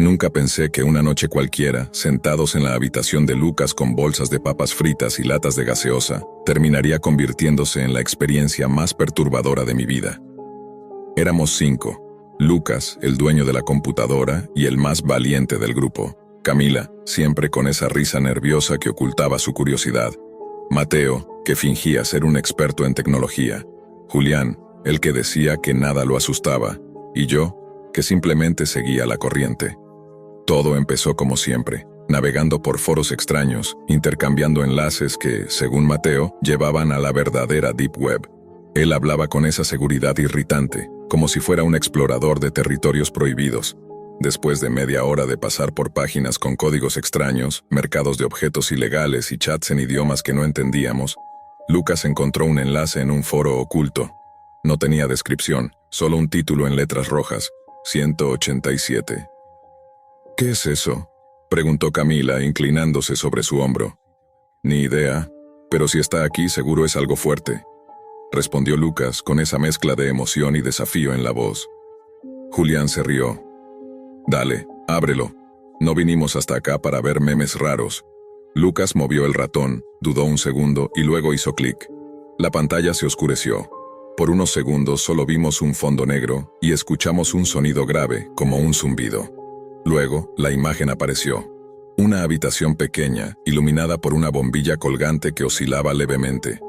Nunca pensé que una noche cualquiera, sentados en la habitación de Lucas con bolsas de papas fritas y latas de gaseosa, terminaría convirtiéndose en la experiencia más perturbadora de mi vida. Éramos 5. Lucas, el dueño de la computadora y el más valiente del grupo. Camila, siempre con esa risa nerviosa que ocultaba su curiosidad. Mateo, que fingía ser un experto en tecnología. Julián, el que decía que nada lo asustaba. Y yo, que simplemente seguía la corriente. Todo empezó como siempre, navegando por foros extraños, intercambiando enlaces que, según Mateo, llevaban a la verdadera Deep Web. Él hablaba con esa seguridad irritante, como si fuera un explorador de territorios prohibidos. Después de media hora de pasar por páginas con códigos extraños, mercados de objetos ilegales y chats en idiomas que no entendíamos, Lucas encontró un enlace en un foro oculto. No tenía descripción, solo un título en letras rojas, 187. ¿Qué es eso?, preguntó Camila, inclinándose sobre su hombro. Ni idea, pero si está aquí seguro es algo fuerte, respondió Lucas con esa mezcla de emoción y desafío en la voz. Julián se rió. Dale, ábrelo. No vinimos hasta acá para ver memes raros. Lucas movió el ratón, dudó un segundo y luego hizo clic. La pantalla se oscureció. Por unos segundos solo vimos un fondo negro y escuchamos un sonido grave, como un zumbido. Luego, la imagen apareció. Una habitación pequeña, iluminada por una bombilla colgante que oscilaba levemente.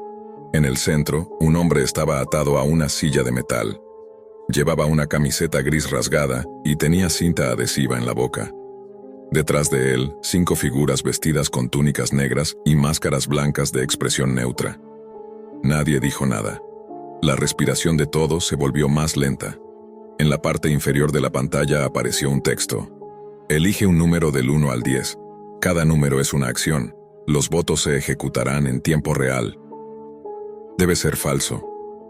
En el centro, un hombre estaba atado a una silla de metal. Llevaba una camiseta gris rasgada y tenía cinta adhesiva en la boca. Detrás de él, 5 figuras vestidas con túnicas negras y máscaras blancas de expresión neutra. Nadie dijo nada. La respiración de todos se volvió más lenta. En la parte inferior de la pantalla apareció un texto. Elige un número del 1 al 10. Cada número es una acción. Los votos se ejecutarán en tiempo real. Debe ser falso,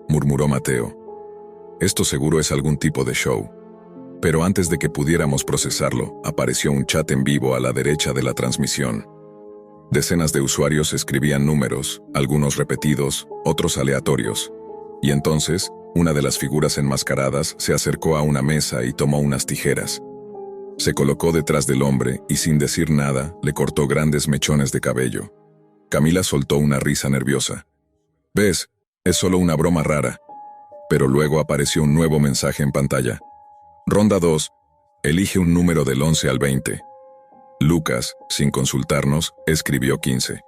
murmuró Mateo. Esto seguro es algún tipo de show. Pero antes de que pudiéramos procesarlo, apareció un chat en vivo a la derecha de la transmisión. Decenas de usuarios escribían números, algunos repetidos, otros aleatorios. Y entonces, una de las figuras enmascaradas se acercó a una mesa y tomó unas tijeras. Se colocó detrás del hombre y sin decir nada, le cortó grandes mechones de cabello. Camila soltó una risa nerviosa. «¿Ves? Es solo una broma rara». Pero luego apareció un nuevo mensaje en pantalla. Ronda 2. Elige un número del 11 al 20. Lucas, sin consultarnos, escribió 15.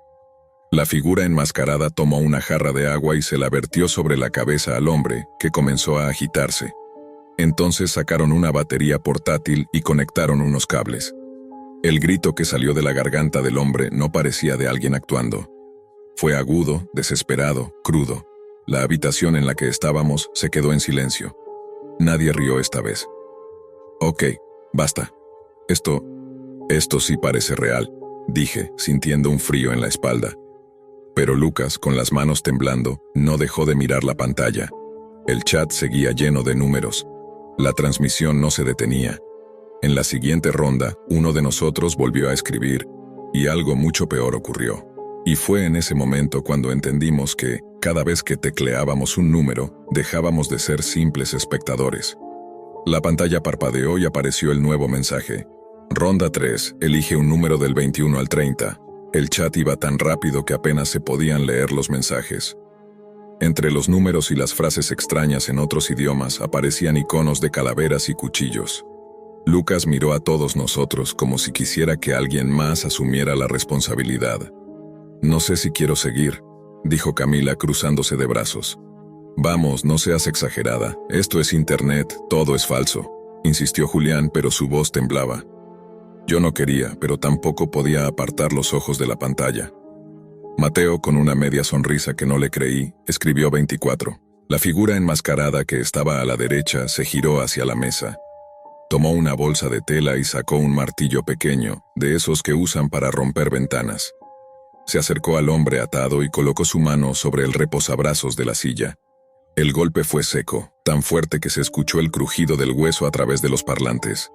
La figura enmascarada tomó una jarra de agua y se la vertió sobre la cabeza al hombre, que comenzó a agitarse. Entonces sacaron una batería portátil y conectaron unos cables. El grito que salió de la garganta del hombre no parecía de alguien actuando. Fue agudo, desesperado, crudo. La habitación en la que estábamos se quedó en silencio. Nadie rió esta vez. Ok, basta. Esto sí parece real, dije, sintiendo un frío en la espalda. Pero Lucas, con las manos temblando, no dejó de mirar la pantalla. El chat seguía lleno de números. La transmisión no se detenía. En la siguiente ronda, uno de nosotros volvió a escribir, y algo mucho peor ocurrió. Y fue en ese momento cuando entendimos que, cada vez que tecleábamos un número, dejábamos de ser simples espectadores. La pantalla parpadeó y apareció el nuevo mensaje. Ronda 3, elige un número del 21 al 30. El chat iba tan rápido que apenas se podían leer los mensajes. Entre los números y las frases extrañas en otros idiomas aparecían iconos de calaveras y cuchillos. Lucas miró a todos nosotros como si quisiera que alguien más asumiera la responsabilidad. No sé si quiero seguir, dijo Camila cruzándose de brazos. Vamos, no seas exagerada, esto es internet, todo es falso, insistió Julián, pero su voz temblaba. Yo no quería, pero tampoco podía apartar los ojos de la pantalla. Mateo, con una media sonrisa que no le creí, escribió 24. La figura enmascarada que estaba a la derecha se giró hacia la mesa. Tomó una bolsa de tela y sacó un martillo pequeño, de esos que usan para romper ventanas. Se acercó al hombre atado y colocó su mano sobre el reposabrazos de la silla. El golpe fue seco, tan fuerte que se escuchó el crujido del hueso a través de los parlantes.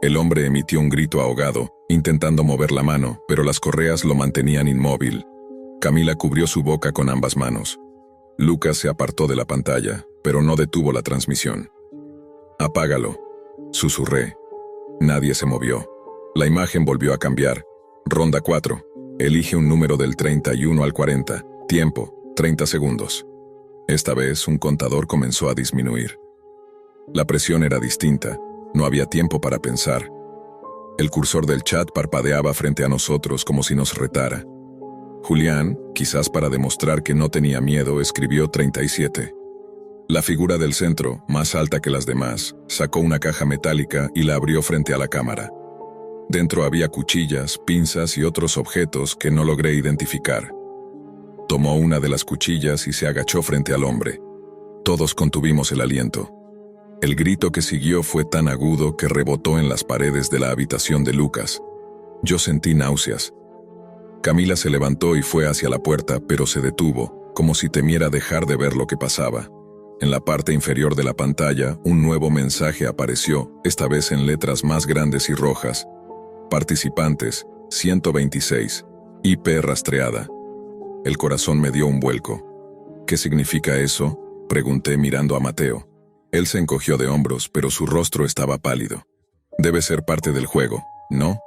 El hombre emitió un grito ahogado, intentando mover la mano, pero las correas lo mantenían inmóvil. Camila cubrió su boca con ambas manos. Lucas se apartó de la pantalla, pero no detuvo la transmisión. «Apágalo», susurré. Nadie se movió. La imagen volvió a cambiar. Ronda 4. Elige un número del 31 al 40. Tiempo, 30 segundos. Esta vez un contador comenzó a disminuir. La presión era distinta. No había tiempo para pensar. El cursor del chat parpadeaba frente a nosotros como si nos retara. Julián, quizás para demostrar que no tenía miedo, escribió 37. La figura del centro, más alta que las demás, sacó una caja metálica y la abrió frente a la cámara. Dentro había cuchillas, pinzas y otros objetos que no logré identificar. Tomó una de las cuchillas y se agachó frente al hombre. Todos contuvimos el aliento. El grito que siguió fue tan agudo que rebotó en las paredes de la habitación de Lucas. Yo sentí náuseas. Camila se levantó y fue hacia la puerta, pero se detuvo, como si temiera dejar de ver lo que pasaba. En la parte inferior de la pantalla, un nuevo mensaje apareció, esta vez en letras más grandes y rojas. Participantes, 126. IP rastreada. El corazón me dio un vuelco. ¿Qué significa eso?, pregunté mirando a Mateo. Él se encogió de hombros, pero su rostro estaba pálido. Debe ser parte del juego, ¿no?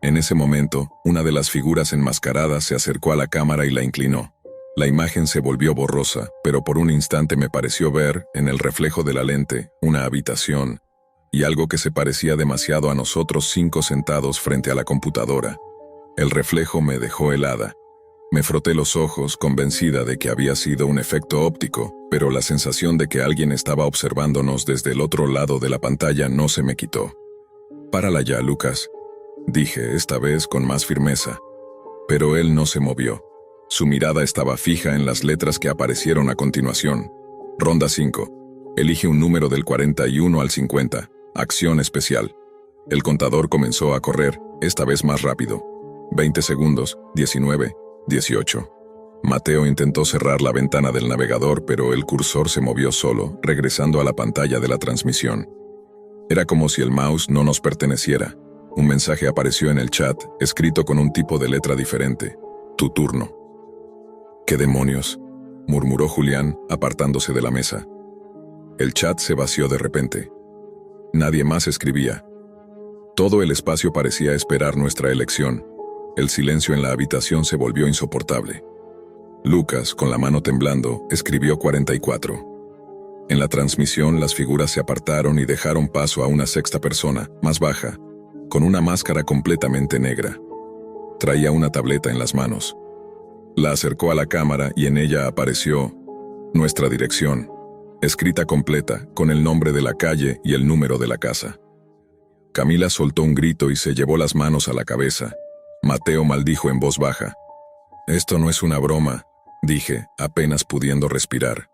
En ese momento, una de las figuras enmascaradas se acercó a la cámara y la inclinó. La imagen se volvió borrosa, pero por un instante me pareció ver, en el reflejo de la lente, una habitación, y algo que se parecía demasiado a nosotros 5 sentados frente a la computadora. El reflejo me dejó helada. Me froté los ojos, convencida de que había sido un efecto óptico, pero la sensación de que alguien estaba observándonos desde el otro lado de la pantalla no se me quitó. «Párala ya, Lucas», dije, esta vez con más firmeza. Pero él no se movió. Su mirada estaba fija en las letras que aparecieron a continuación. Ronda 5. Elige un número del 41 al 50. Acción especial. El contador comenzó a correr, esta vez más rápido. 20 segundos, 19, 18. Mateo intentó cerrar la ventana del navegador, pero el cursor se movió solo, regresando a la pantalla de la transmisión. Era como si el mouse no nos perteneciera. Un mensaje apareció en el chat, escrito con un tipo de letra diferente. Tu turno. «¿Qué demonios?», murmuró Julián, apartándose de la mesa. El chat se vació de repente. Nadie más escribía. Todo el espacio parecía esperar nuestra elección. El silencio en la habitación se volvió insoportable. Lucas, con la mano temblando, escribió 44. En la transmisión, las figuras se apartaron y dejaron paso a una sexta persona, más baja, con una máscara completamente negra. Traía una tableta en las manos. La acercó a la cámara y en ella apareció nuestra dirección, escrita completa, con el nombre de la calle y el número de la casa. Camila soltó un grito y se llevó las manos a la cabeza. Mateo maldijo en voz baja. «Esto no es una broma», dije, apenas pudiendo respirar.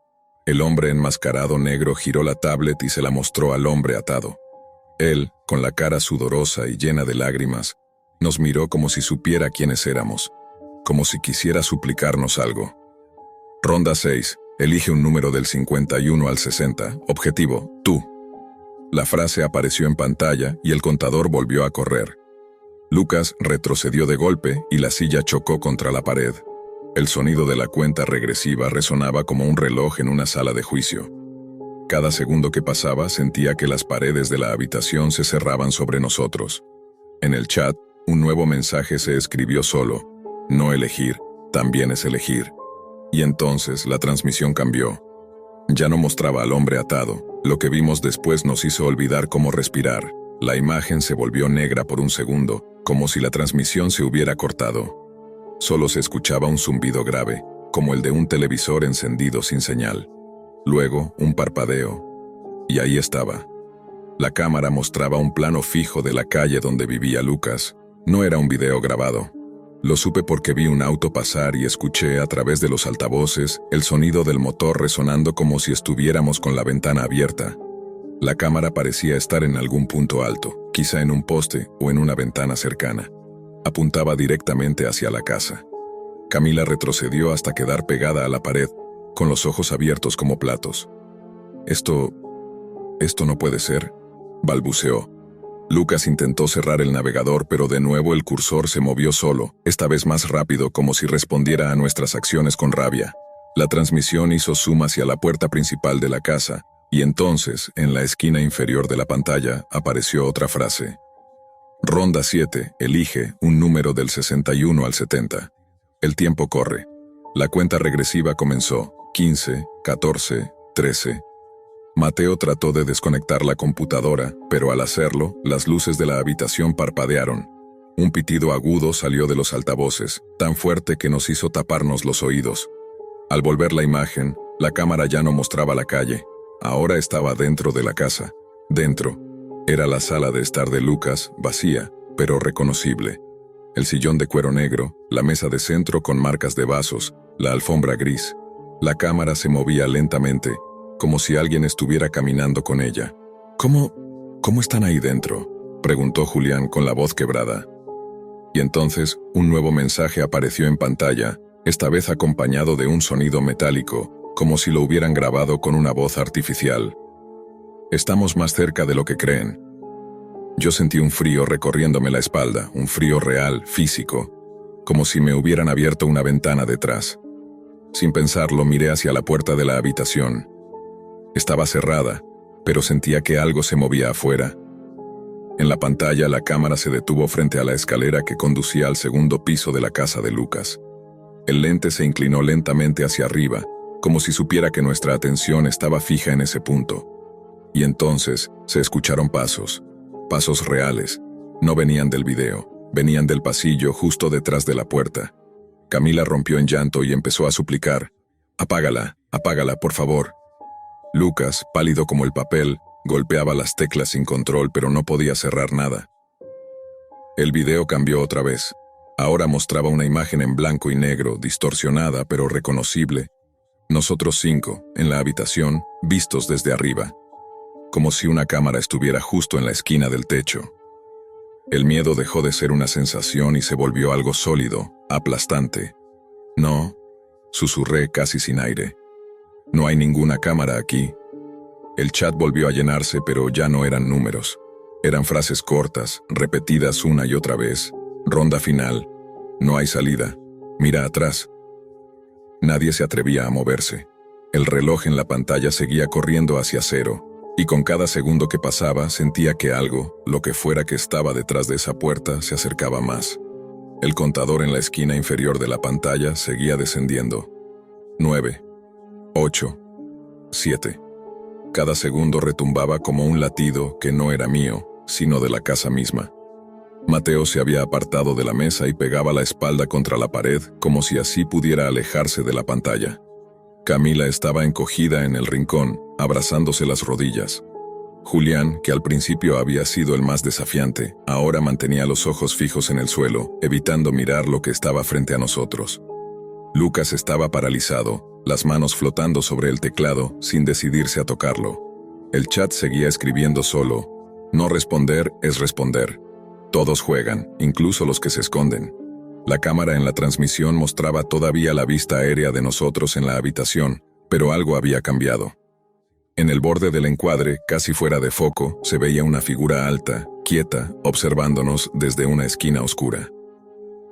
El hombre enmascarado negro giró la tablet y se la mostró al hombre atado. Él, con la cara sudorosa y llena de lágrimas, nos miró como si supiera quiénes éramos, como si quisiera suplicarnos algo. Ronda 6. Elige un número del 51 al 60. Objetivo, tú. La frase apareció en pantalla y el contador volvió a correr. Lucas retrocedió de golpe y la silla chocó contra la pared. El sonido de la cuenta regresiva resonaba como un reloj en una sala de juicio. Cada segundo que pasaba sentía que las paredes de la habitación se cerraban sobre nosotros. En el chat, un nuevo mensaje se escribió solo. No elegir, también es elegir. Y entonces la transmisión cambió. Ya no mostraba al hombre atado. Lo que vimos después nos hizo olvidar cómo respirar. La imagen se volvió negra por un segundo, como si la transmisión se hubiera cortado. Solo se escuchaba un zumbido grave, como el de un televisor encendido sin señal. Luego, un parpadeo. Y ahí estaba. La cámara mostraba un plano fijo de la calle donde vivía Lucas. No era un video grabado. Lo supe porque vi un auto pasar y escuché a través de los altavoces el sonido del motor resonando como si estuviéramos con la ventana abierta. La cámara parecía estar en algún punto alto, quizá en un poste o en una ventana cercana. Apuntaba directamente hacia la casa. Camila retrocedió hasta quedar pegada a la pared, con los ojos abiertos como platos. Esto no puede ser», balbuceó. Lucas intentó cerrar el navegador, pero de nuevo el cursor se movió solo, esta vez más rápido, como si respondiera a nuestras acciones con rabia. La transmisión hizo zoom hacia la puerta principal de la casa, Y entonces, en la esquina inferior de la pantalla, apareció otra frase. Ronda 7, elige un número del 61 al 70. El tiempo corre. La cuenta regresiva comenzó. 15, 14, 13. Mateo trató de desconectar la computadora, pero al hacerlo, las luces de la habitación parpadearon. Un pitido agudo salió de los altavoces, tan fuerte que nos hizo taparnos los oídos. Al volver la imagen, la cámara ya no mostraba la calle. Ahora estaba dentro de la casa. Dentro. Era la sala de estar de Lucas, vacía, pero reconocible. El sillón de cuero negro, la mesa de centro con marcas de vasos, la alfombra gris. La cámara se movía lentamente, como si alguien estuviera caminando con ella. ¿Cómo están ahí dentro?, preguntó Julián con la voz quebrada. Y entonces, un nuevo mensaje apareció en pantalla, esta vez acompañado de un sonido metálico, como si lo hubieran grabado con una voz artificial. Estamos más cerca de lo que creen. Yo sentí un frío recorriéndome la espalda, un frío real, físico, como si me hubieran abierto una ventana detrás. Sin pensarlo, miré hacia la puerta de la habitación. Estaba cerrada, pero sentía que algo se movía afuera. En la pantalla, la cámara se detuvo frente a la escalera que conducía al segundo piso de la casa de Lucas. El lente se inclinó lentamente hacia arriba, como si supiera que nuestra atención estaba fija en ese punto. Y entonces se escucharon pasos. Pasos reales. No venían del video, venían del pasillo justo detrás de la puerta. Camila rompió en llanto y empezó a suplicar. «Apágala, apágala, por favor». Lucas, pálido como el papel, golpeaba las teclas sin control, pero no podía cerrar nada. El video cambió otra vez. Ahora mostraba una imagen en blanco y negro, distorsionada pero reconocible. Nosotros 5, en la habitación, vistos desde arriba. Como si una cámara estuviera justo en la esquina del techo. El miedo dejó de ser una sensación y se volvió algo sólido, aplastante. «No», susurré casi sin aire. «No hay ninguna cámara aquí». El chat volvió a llenarse, pero ya no eran números. Eran frases cortas, repetidas una y otra vez. Ronda final. No hay salida. Mira atrás. Nadie se atrevía a moverse. El reloj en la pantalla seguía corriendo hacia cero, y con cada segundo que pasaba sentía que algo, lo que fuera que estaba detrás de esa puerta, se acercaba más. El contador en la esquina inferior de la pantalla seguía descendiendo. 9, 8, 7. Cada segundo retumbaba como un latido que no era mío, sino de la casa misma. Mateo se había apartado de la mesa y pegaba la espalda contra la pared, como si así pudiera alejarse de la pantalla. Camila estaba encogida en el rincón, abrazándose las rodillas. Julián, que al principio había sido el más desafiante, ahora mantenía los ojos fijos en el suelo, evitando mirar lo que estaba frente a nosotros. Lucas estaba paralizado, las manos flotando sobre el teclado, sin decidirse a tocarlo. El chat seguía escribiendo solo. No responder es responder. Todos juegan, incluso los que se esconden. La cámara en la transmisión mostraba todavía la vista aérea de nosotros en la habitación, pero algo había cambiado. En el borde del encuadre, casi fuera de foco, se veía una figura alta, quieta, observándonos desde una esquina oscura.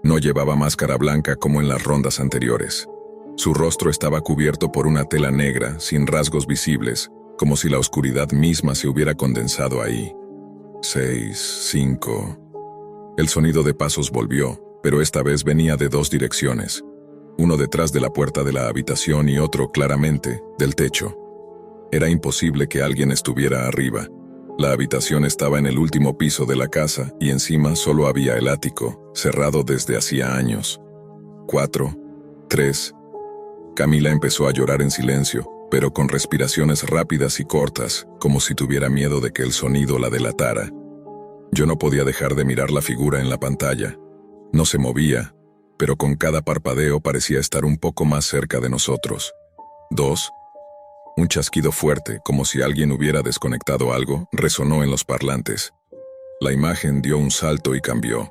No llevaba máscara blanca como en las rondas anteriores. Su rostro estaba cubierto por una tela negra, sin rasgos visibles, como si la oscuridad misma se hubiera condensado ahí. 6, 5... El sonido de pasos volvió, pero esta vez venía de dos direcciones. Uno detrás de la puerta de la habitación y otro, claramente, del techo. Era imposible que alguien estuviera arriba. La habitación estaba en el último piso de la casa y encima solo había el ático, cerrado desde hacía años. 4, 3... Camila empezó a llorar en silencio, pero con respiraciones rápidas y cortas, como si tuviera miedo de que el sonido la delatara. Yo no podía dejar de mirar la figura en la pantalla. No se movía, pero con cada parpadeo parecía estar un poco más cerca de nosotros. 2. Un chasquido fuerte, como si alguien hubiera desconectado algo, resonó en los parlantes. La imagen dio un salto y cambió.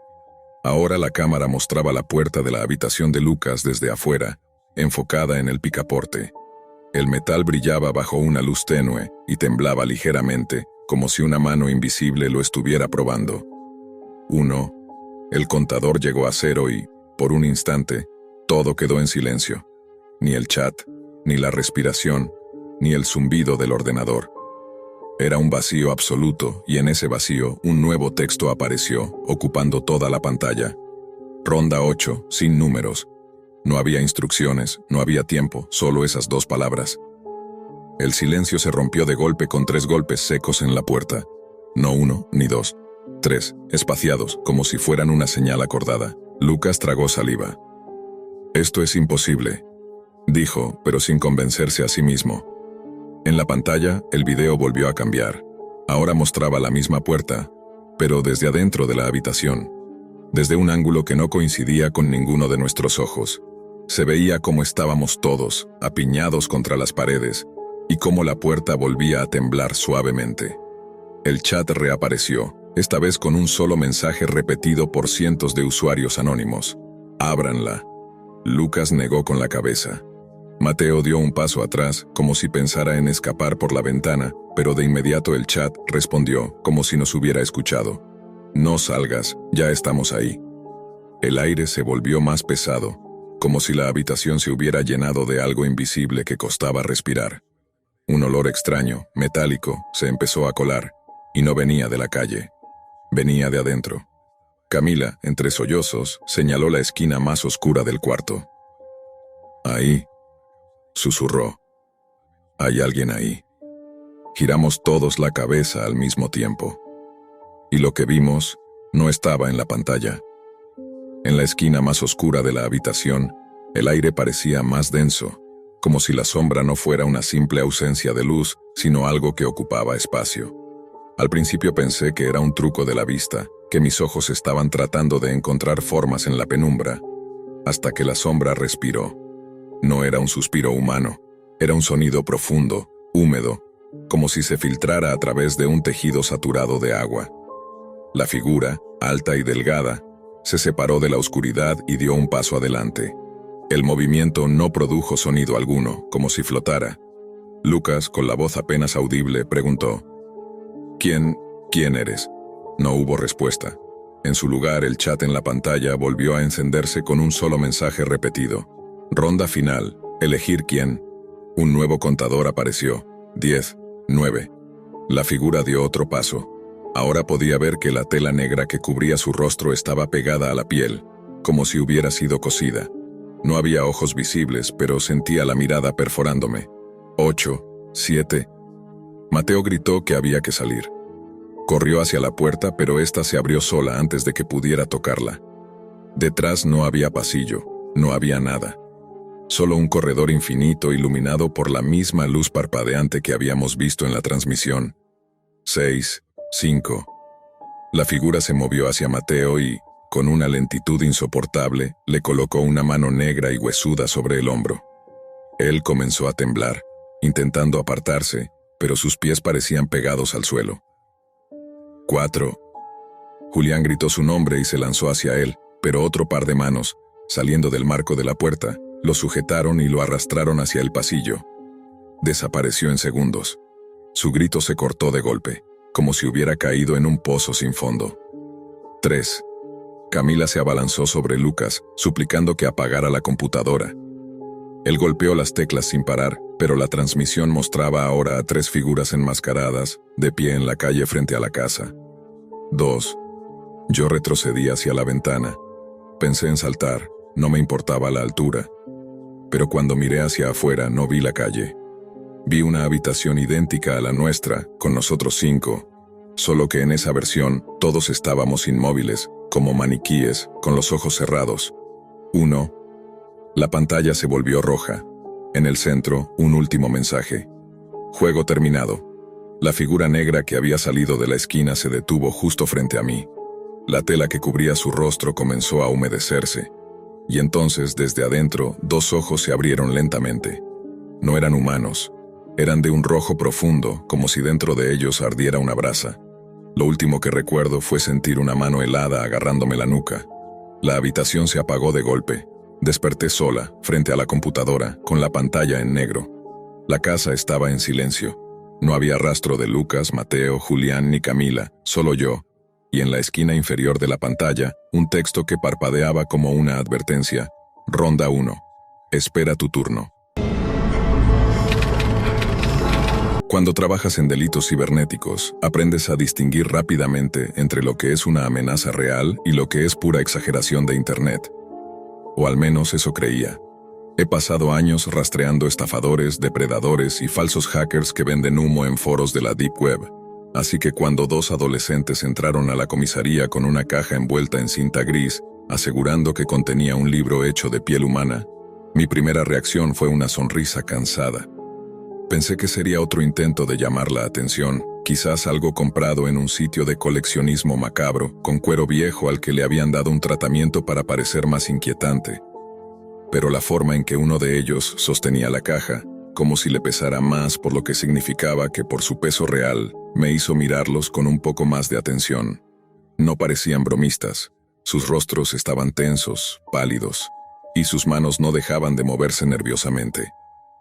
Ahora la cámara mostraba la puerta de la habitación de Lucas desde afuera, enfocada en el picaporte. El metal brillaba bajo una luz tenue y temblaba ligeramente, como si una mano invisible lo estuviera probando. 1. El contador llegó a 0 y, por un instante, todo quedó en silencio. Ni el chat, ni la respiración, ni el zumbido del ordenador. Era un vacío absoluto y en ese vacío un nuevo texto apareció, ocupando toda la pantalla. Ronda 8, sin números. No había instrucciones, no había tiempo, solo esas dos palabras. El silencio se rompió de golpe con 3 golpes secos en la puerta. No 1, ni 2. 3, espaciados, como si fueran una señal acordada. Lucas tragó saliva. «Esto es imposible», dijo, pero sin convencerse a sí mismo. En la pantalla, el video volvió a cambiar. Ahora mostraba la misma puerta, pero desde adentro de la habitación. Desde un ángulo que no coincidía con ninguno de nuestros ojos. Se veía cómo estábamos todos, apiñados contra las paredes, y cómo la puerta volvía a temblar suavemente. El chat reapareció, esta vez con un solo mensaje repetido por cientos de usuarios anónimos. «Ábranla». Lucas negó con la cabeza. Mateo dio un paso atrás, como si pensara en escapar por la ventana, pero de inmediato el chat respondió, como si nos hubiera escuchado. «No salgas, ya estamos ahí». El aire se volvió más pesado, como si la habitación se hubiera llenado de algo invisible que costaba respirar. Un olor extraño, metálico, se empezó a colar, y no venía de la calle. Venía de adentro. Camila, entre sollozos, señaló la esquina más oscura del cuarto. «Ahí», susurró. «Hay alguien ahí». Giramos todos la cabeza al mismo tiempo. Y lo que vimos no estaba en la pantalla. En la esquina más oscura de la habitación, el aire parecía más denso, como si la sombra no fuera una simple ausencia de luz, sino algo que ocupaba espacio. Al principio pensé que era un truco de la vista, que mis ojos estaban tratando de encontrar formas en la penumbra, hasta que la sombra respiró. No era un suspiro humano, era un sonido profundo, húmedo, como si se filtrara a través de un tejido saturado de agua. La figura, alta y delgada, se separó de la oscuridad y dio un paso adelante. El movimiento no produjo sonido alguno, como si flotara. Lucas, con la voz apenas audible, preguntó: ¿Quién eres? No hubo respuesta. En su lugar, el chat en la pantalla volvió a encenderse con un solo mensaje repetido. Ronda final, elegir quién. Un nuevo contador apareció. 10, 9. La figura dio otro paso. Ahora podía ver que la tela negra que cubría su rostro estaba pegada a la piel, como si hubiera sido cosida. No había ojos visibles, pero sentía la mirada perforándome. 8, 7. Mateo gritó que había que salir. Corrió hacia la puerta, pero ésta se abrió sola antes de que pudiera tocarla. Detrás no había pasillo, no había nada. Solo un corredor infinito iluminado por la misma luz parpadeante que habíamos visto en la transmisión. 6, 5. La figura se movió hacia Mateo y, con una lentitud insoportable, le colocó una mano negra y huesuda sobre el hombro. Él comenzó a temblar, intentando apartarse, pero sus pies parecían pegados al suelo. 4. Julián gritó su nombre y se lanzó hacia él, pero otro par de manos, saliendo del marco de la puerta, lo sujetaron y lo arrastraron hacia el pasillo. Desapareció en segundos. Su grito se cortó de golpe, como si hubiera caído en un pozo sin fondo. 3. Camila se abalanzó sobre Lucas, suplicando que apagara la computadora. Él golpeó las teclas sin parar, pero la transmisión mostraba ahora a 3 figuras enmascaradas, de pie en la calle frente a la casa. 2. Yo retrocedí hacia la ventana. Pensé en saltar, no me importaba la altura. Pero cuando miré hacia afuera no vi la calle. Vi una habitación idéntica a la nuestra, con nosotros 5, solo que en esa versión todos estábamos inmóviles, como maniquíes, con los ojos cerrados. 1. La pantalla se volvió roja. En el centro, un último mensaje. Juego terminado. La figura negra que había salido de la esquina se detuvo justo frente a mí. La tela que cubría su rostro comenzó a humedecerse. Y entonces, desde adentro, 2 ojos se abrieron lentamente. No eran humanos. Eran de un rojo profundo, como si dentro de ellos ardiera una brasa. Lo último que recuerdo fue sentir una mano helada agarrándome la nuca. La habitación se apagó de golpe. Desperté sola, frente a la computadora, con la pantalla en negro. La casa estaba en silencio. No había rastro de Lucas, Mateo, Julián ni Camila, solo yo. Y en la esquina inferior de la pantalla, un texto que parpadeaba como una advertencia. Ronda 1. Espera tu turno. Cuando trabajas en delitos cibernéticos, aprendes a distinguir rápidamente entre lo que es una amenaza real y lo que es pura exageración de Internet. O al menos eso creía. He pasado años rastreando estafadores, depredadores y falsos hackers que venden humo en foros de la Deep Web. Así que cuando dos adolescentes entraron a la comisaría con una caja envuelta en cinta gris, asegurando que contenía un libro hecho de piel humana, mi primera reacción fue una sonrisa cansada. Pensé que sería otro intento de llamar la atención, quizás algo comprado en un sitio de coleccionismo macabro, con cuero viejo al que le habían dado un tratamiento para parecer más inquietante. Pero la forma en que uno de ellos sostenía la caja, como si le pesara más por lo que significaba que por su peso real, me hizo mirarlos con un poco más de atención. No parecían bromistas, sus rostros estaban tensos, pálidos, y sus manos no dejaban de moverse nerviosamente.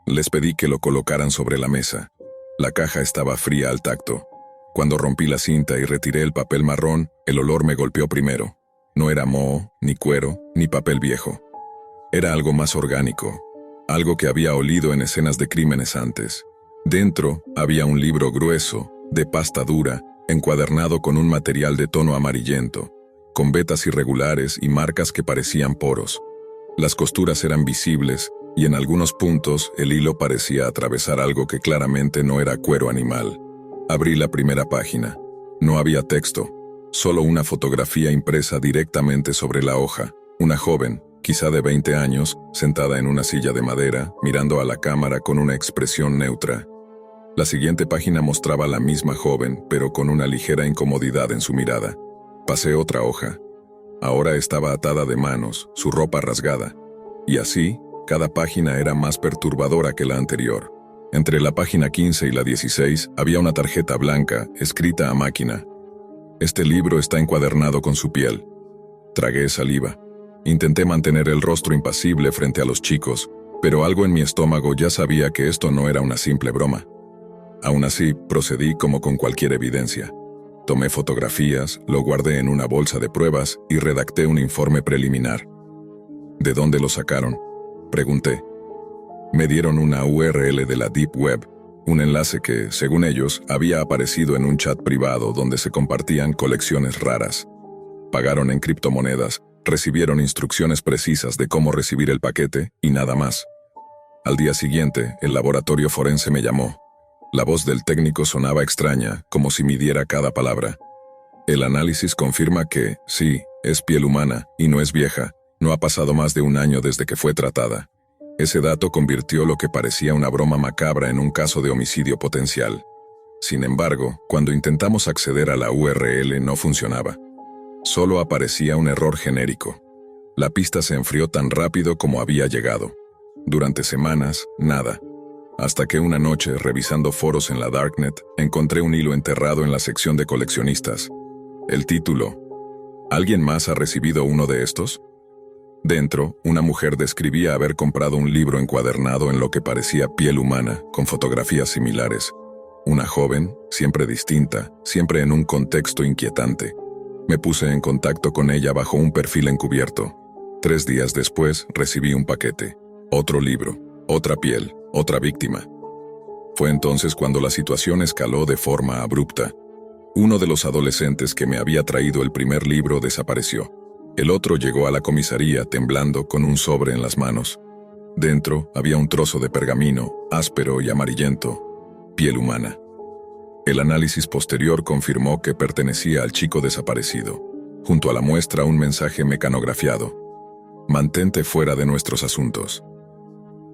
Les pedí que lo colocaran sobre la mesa. La caja estaba fría al tacto. Cuando rompí la cinta y retiré el papel marrón, el olor me golpeó primero. No era moho, ni cuero, ni papel viejo. Era algo más orgánico, algo que había olido en escenas de crímenes antes. Dentro había un libro grueso, de pasta dura, encuadernado con un material de tono amarillento, con vetas irregulares y marcas que parecían poros. Las costuras eran visibles y en algunos puntos el hilo parecía atravesar algo que claramente no era cuero animal. Abrí la primera página. No había texto, solo una fotografía impresa directamente sobre la hoja. Una joven, quizá de 20 años, sentada en una silla de madera, mirando a la cámara con una expresión neutra. La siguiente página mostraba a la misma joven, pero con una ligera incomodidad en su mirada. Pasé otra hoja. Ahora estaba atada de manos, su ropa rasgada. Y así, cada página era más perturbadora que la anterior. Entre la página 15 y la 16 había una tarjeta blanca, escrita a máquina. Este libro está encuadernado con su piel. Tragué saliva. Intenté mantener el rostro impasible frente a los chicos, pero algo en mi estómago ya sabía que esto no era una simple broma. Aún así, procedí como con cualquier evidencia. Tomé fotografías, lo guardé en una bolsa de pruebas y redacté un informe preliminar. ¿De dónde lo sacaron?, pregunté. Me dieron una URL de la Deep Web, un enlace que, según ellos, había aparecido en un chat privado donde se compartían colecciones raras. Pagaron en criptomonedas, recibieron instrucciones precisas de cómo recibir el paquete y nada más. Al día siguiente, el laboratorio forense me llamó. La voz del técnico sonaba extraña, como si midiera cada palabra. El análisis confirma que, sí, es piel humana y no es vieja. No ha pasado más de un año desde que fue tratada. Ese dato convirtió lo que parecía una broma macabra en un caso de homicidio potencial. Sin embargo, cuando intentamos acceder a la URL no funcionaba. Solo aparecía un error genérico. La pista se enfrió tan rápido como había llegado. Durante semanas, nada. Hasta que una noche, revisando foros en la Darknet, encontré un hilo enterrado en la sección de coleccionistas. El título: ¿Alguien más ha recibido uno de estos? Dentro, una mujer describía haber comprado un libro encuadernado en lo que parecía piel humana, con fotografías similares. Una joven, siempre distinta, siempre en un contexto inquietante. Me puse en contacto con ella bajo un perfil encubierto. 3 días después, recibí un paquete. Otro libro, otra piel, otra víctima. Fue entonces cuando la situación escaló de forma abrupta. Uno de los adolescentes que me había traído el primer libro desapareció. El otro llegó a la comisaría temblando con un sobre en las manos. Dentro había un trozo de pergamino, áspero y amarillento. Piel humana. El análisis posterior confirmó que pertenecía al chico desaparecido. Junto a la muestra un mensaje mecanografiado: mantente fuera de nuestros asuntos.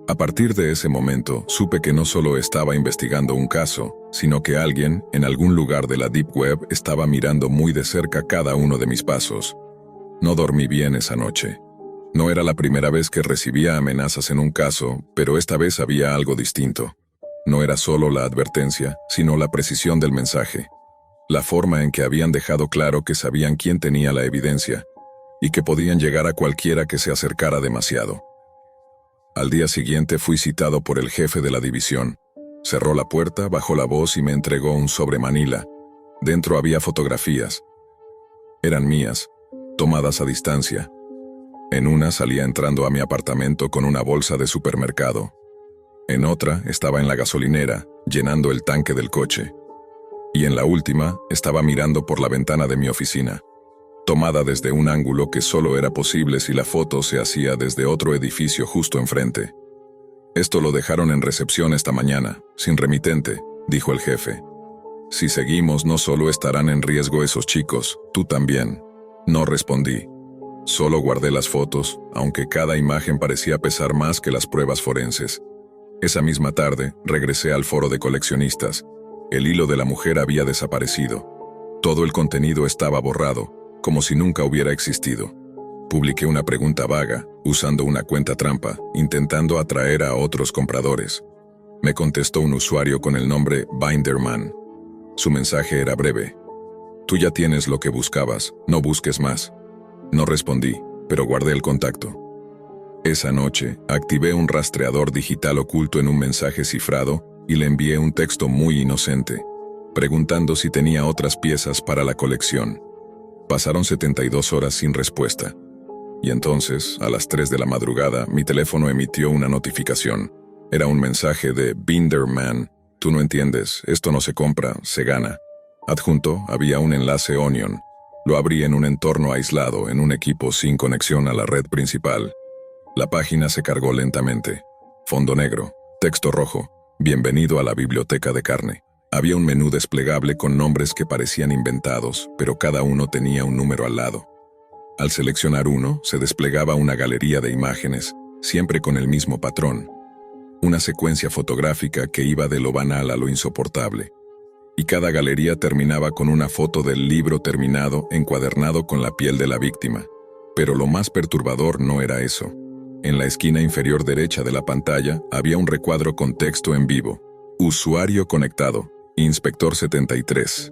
A partir de ese momento, supe que no solo estaba investigando un caso, sino que alguien, en algún lugar de la Deep Web, estaba mirando muy de cerca cada uno de mis pasos. No dormí bien esa noche. No era la primera vez que recibía amenazas en un caso, pero esta vez había algo distinto. No era solo la advertencia, sino la precisión del mensaje. La forma en que habían dejado claro que sabían quién tenía la evidencia, y que podían llegar a cualquiera que se acercara demasiado. Al día siguiente fui citado por el jefe de la división. Cerró la puerta, bajó la voz y me entregó un sobre manila. Dentro había fotografías. Eran mías, tomadas a distancia. En una salía entrando a mi apartamento con una bolsa de supermercado. En otra estaba en la gasolinera, llenando el tanque del coche. Y en la última estaba mirando por la ventana de mi oficina, tomada desde un ángulo que solo era posible si la foto se hacía desde otro edificio justo enfrente. Esto lo dejaron en recepción esta mañana, sin remitente, dijo el jefe. Si seguimos, no solo estarán en riesgo esos chicos, tú también. No respondí. Solo guardé las fotos, aunque cada imagen parecía pesar más que las pruebas forenses. Esa misma tarde, regresé al foro de coleccionistas. El hilo de la mujer había desaparecido. Todo el contenido estaba borrado, como si nunca hubiera existido. Publiqué una pregunta vaga, usando una cuenta trampa, intentando atraer a otros compradores. Me contestó un usuario con el nombre Binderman. Su mensaje era breve. Tú ya tienes lo que buscabas, no busques más. No respondí, pero guardé el contacto. Esa noche, activé un rastreador digital oculto en un mensaje cifrado y le envié un texto muy inocente, preguntando si tenía otras piezas para la colección. Pasaron 72 horas sin respuesta. Y entonces, a las 3 de la madrugada, mi teléfono emitió una notificación. Era un mensaje de Binderman. Tú no entiendes, esto no se compra, se gana. Adjunto había un enlace Onion. Lo abrí en un entorno aislado, en un equipo sin conexión a la red principal. La página se cargó lentamente. Fondo negro, texto rojo. Bienvenido a la biblioteca de carne. Había un menú desplegable con nombres que parecían inventados, pero cada uno tenía un número al lado. Al seleccionar uno, se desplegaba una galería de imágenes, siempre con el mismo patrón. Una secuencia fotográfica que iba de lo banal a lo insoportable. Y cada galería terminaba con una foto del libro terminado encuadernado con la piel de la víctima. Pero lo más perturbador no era eso. En la esquina inferior derecha de la pantalla había un recuadro con texto en vivo. Usuario conectado, Inspector 73.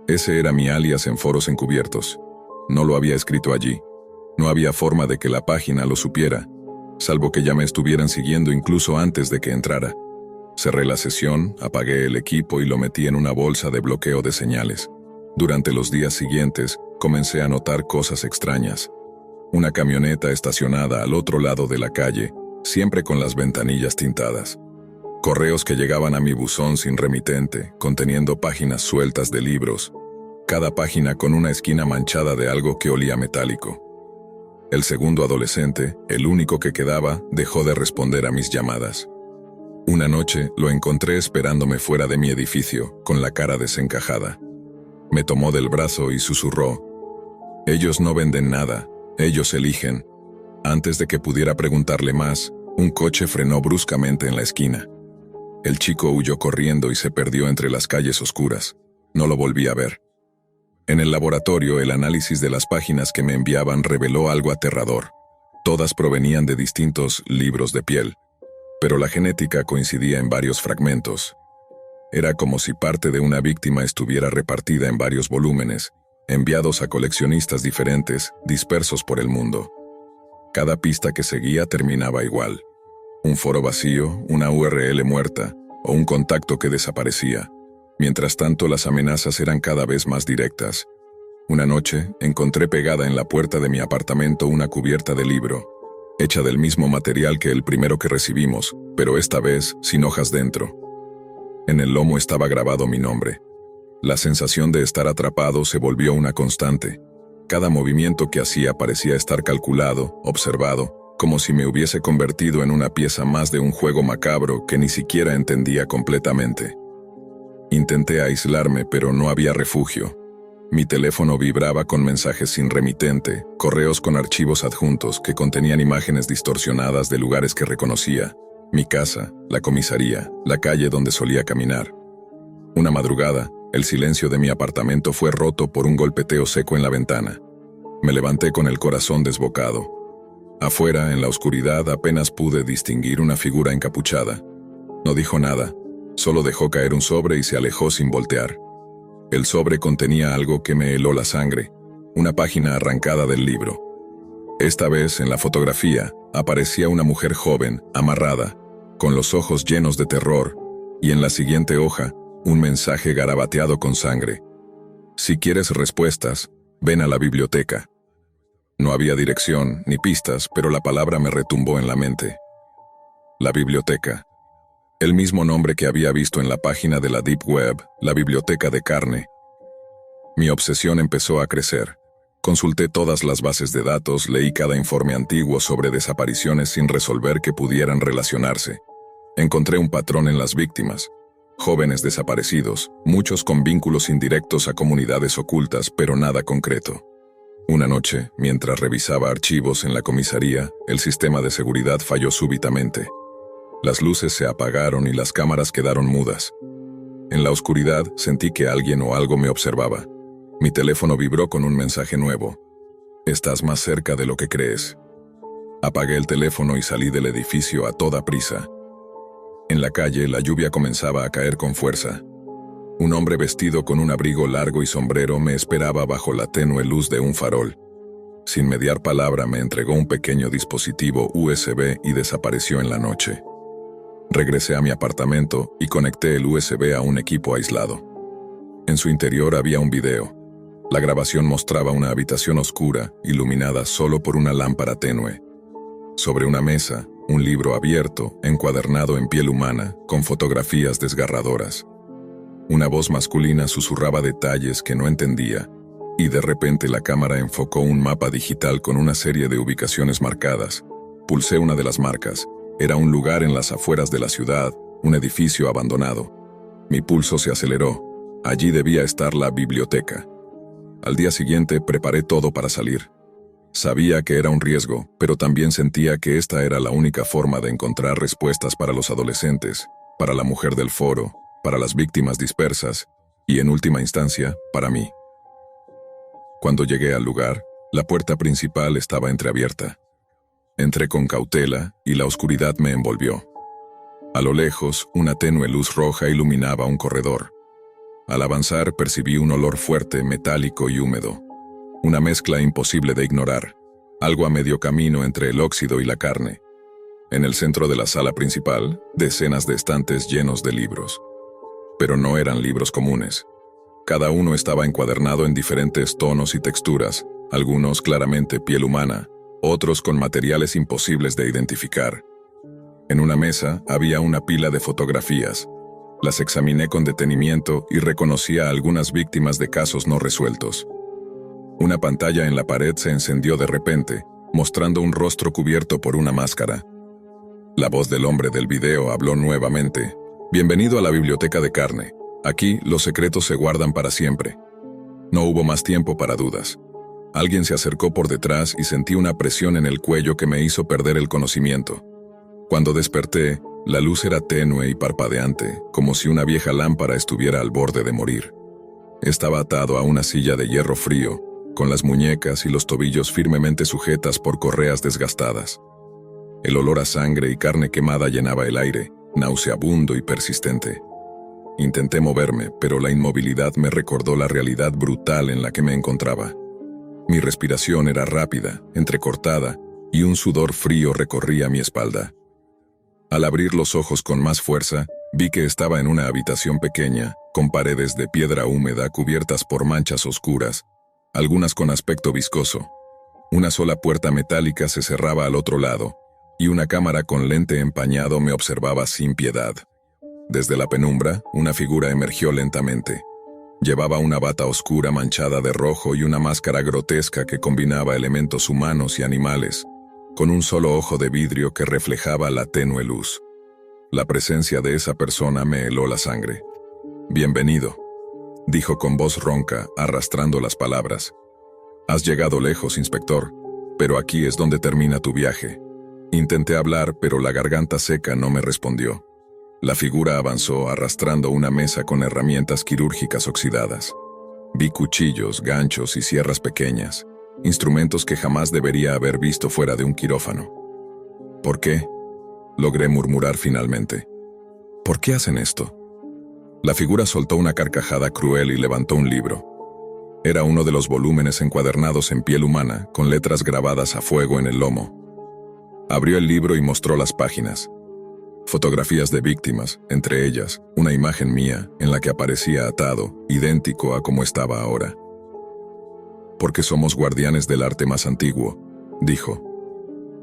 Ese era mi alias en foros encubiertos. No lo había escrito allí. No había forma de que la página lo supiera, salvo que ya me estuvieran siguiendo incluso antes de que entrara. Cerré la sesión, apagué el equipo y lo metí en una bolsa de bloqueo de señales. Durante los días siguientes, comencé a notar cosas extrañas. Una camioneta estacionada al otro lado de la calle, siempre con las ventanillas tintadas. Correos que llegaban a mi buzón sin remitente, conteniendo páginas sueltas de libros, cada página con una esquina manchada de algo que olía metálico. El segundo adolescente, el único que quedaba, dejó de responder a mis llamadas. Una noche lo encontré esperándome fuera de mi edificio, con la cara desencajada. Me tomó del brazo y susurró: «Ellos no venden nada, ellos eligen». Antes de que pudiera preguntarle más, un coche frenó bruscamente en la esquina. El chico huyó corriendo y se perdió entre las calles oscuras. No lo volví a ver. En el laboratorio, el análisis de las páginas que me enviaban reveló algo aterrador. Todas provenían de distintos libros de piel, pero la genética coincidía en varios fragmentos. Era como si parte de una víctima estuviera repartida en varios volúmenes, enviados a coleccionistas diferentes, dispersos por el mundo. Cada pista que seguía terminaba igual. Un foro vacío, una URL muerta, o un contacto que desaparecía. Mientras tanto, las amenazas eran cada vez más directas. Una noche, encontré pegada en la puerta de mi apartamento una cubierta de libro, hecha del mismo material que el primero que recibimos, pero esta vez sin hojas dentro. En el lomo estaba grabado mi nombre. La sensación de estar atrapado se volvió una constante. Cada movimiento que hacía parecía estar calculado, observado, como si me hubiese convertido en una pieza más de un juego macabro que ni siquiera entendía completamente. Intenté aislarme, pero no había refugio. Mi teléfono vibraba con mensajes sin remitente, correos con archivos adjuntos que contenían imágenes distorsionadas de lugares que reconocía: mi casa, la comisaría, la calle donde solía caminar. Una madrugada, el silencio de mi apartamento fue roto por un golpeteo seco en la ventana. Me levanté con el corazón desbocado. Afuera, en la oscuridad, apenas pude distinguir una figura encapuchada. No dijo nada. Solo dejó caer un sobre y se alejó sin voltear. El sobre contenía algo que me heló la sangre, una página arrancada del libro. Esta vez, en la fotografía, aparecía una mujer joven, amarrada, con los ojos llenos de terror, y en la siguiente hoja, un mensaje garabateado con sangre. Si quieres respuestas, ven a la biblioteca. No había dirección ni pistas, pero la palabra me retumbó en la mente. La biblioteca. El mismo nombre que había visto en la página de la Deep Web, la biblioteca de carne. Mi obsesión empezó a crecer. Consulté todas las bases de datos, leí cada informe antiguo sobre desapariciones sin resolver que pudieran relacionarse. Encontré un patrón en las víctimas. Jóvenes desaparecidos, muchos con vínculos indirectos a comunidades ocultas, pero nada concreto. Una noche, mientras revisaba archivos en la comisaría, el sistema de seguridad falló súbitamente. Las luces se apagaron y las cámaras quedaron mudas. En la oscuridad sentí que alguien o algo me observaba. Mi teléfono vibró con un mensaje nuevo. Estás más cerca de lo que crees. Apagué el teléfono y salí del edificio a toda prisa. En la calle, la lluvia comenzaba a caer con fuerza. Un hombre vestido con un abrigo largo y sombrero me esperaba bajo la tenue luz de un farol. Sin mediar palabra, me entregó un pequeño dispositivo USB y desapareció en la noche. Regresé a mi apartamento y conecté el USB a un equipo aislado. En su interior había un video. La grabación mostraba una habitación oscura, iluminada solo por una lámpara tenue. Sobre una mesa, un libro abierto, encuadernado en piel humana, con fotografías desgarradoras. Una voz masculina susurraba detalles que no entendía, y de repente la cámara enfocó un mapa digital con una serie de ubicaciones marcadas. Pulsé una de las marcas. Era un lugar en las afueras de la ciudad, un edificio abandonado. Mi pulso se aceleró. Allí debía estar la biblioteca. Al día siguiente preparé todo para salir. Sabía que era un riesgo, pero también sentía que esta era la única forma de encontrar respuestas para los adolescentes, para la mujer del foro, para las víctimas dispersas y, en última instancia, para mí. Cuando llegué al lugar, la puerta principal estaba entreabierta. Entré con cautela y la oscuridad me envolvió. A lo lejos, una tenue luz roja iluminaba un corredor. Al avanzar, percibí un olor fuerte, metálico y húmedo. Una mezcla imposible de ignorar, algo a medio camino entre el óxido y la carne. En el centro de la sala principal, decenas de estantes llenos de libros. Pero no eran libros comunes. Cada uno estaba encuadernado en diferentes tonos y texturas, algunos claramente piel humana, otros con materiales imposibles de identificar. En una mesa había una pila de fotografías. Las examiné con detenimiento y reconocí a algunas víctimas de casos no resueltos. Una pantalla en la pared se encendió de repente, mostrando un rostro cubierto por una máscara. La voz del hombre del video habló nuevamente. Bienvenido a la biblioteca de carne. Aquí los secretos se guardan para siempre. No hubo más tiempo para dudas. Alguien se acercó por detrás y sentí una presión en el cuello que me hizo perder el conocimiento. Cuando desperté, la luz era tenue y parpadeante, como si una vieja lámpara estuviera al borde de morir. Estaba atado a una silla de hierro frío, con las muñecas y los tobillos firmemente sujetas por correas desgastadas. El olor a sangre y carne quemada llenaba el aire, nauseabundo y persistente. Intenté moverme, pero la inmovilidad me recordó la realidad brutal en la que me encontraba. Mi respiración era rápida, entrecortada, y un sudor frío recorría mi espalda. Al abrir los ojos con más fuerza, vi que estaba en una habitación pequeña, con paredes de piedra húmeda cubiertas por manchas oscuras, algunas con aspecto viscoso. Una sola puerta metálica se cerraba al otro lado, y una cámara con lente empañado me observaba sin piedad. Desde la penumbra, una figura emergió lentamente. Llevaba una bata oscura manchada de rojo y una máscara grotesca que combinaba elementos humanos y animales, con un solo ojo de vidrio que reflejaba la tenue luz. La presencia de esa persona me heló la sangre. «Bienvenido», dijo con voz ronca, arrastrando las palabras. «Has llegado lejos, inspector, pero aquí es donde termina tu viaje». Intenté hablar, pero la garganta seca no me respondió. La figura avanzó arrastrando una mesa con herramientas quirúrgicas oxidadas. Vi cuchillos, ganchos y sierras pequeñas, instrumentos que jamás debería haber visto fuera de un quirófano. «¿Por qué?», logré murmurar finalmente. «¿Por qué hacen esto?». La figura soltó una carcajada cruel y levantó un libro. Era uno de los volúmenes encuadernados en piel humana, con letras grabadas a fuego en el lomo. Abrió el libro y mostró las páginas. Fotografías de víctimas, entre ellas, una imagen mía en la que aparecía atado, idéntico a como estaba ahora. «Porque somos guardianes del arte más antiguo», dijo.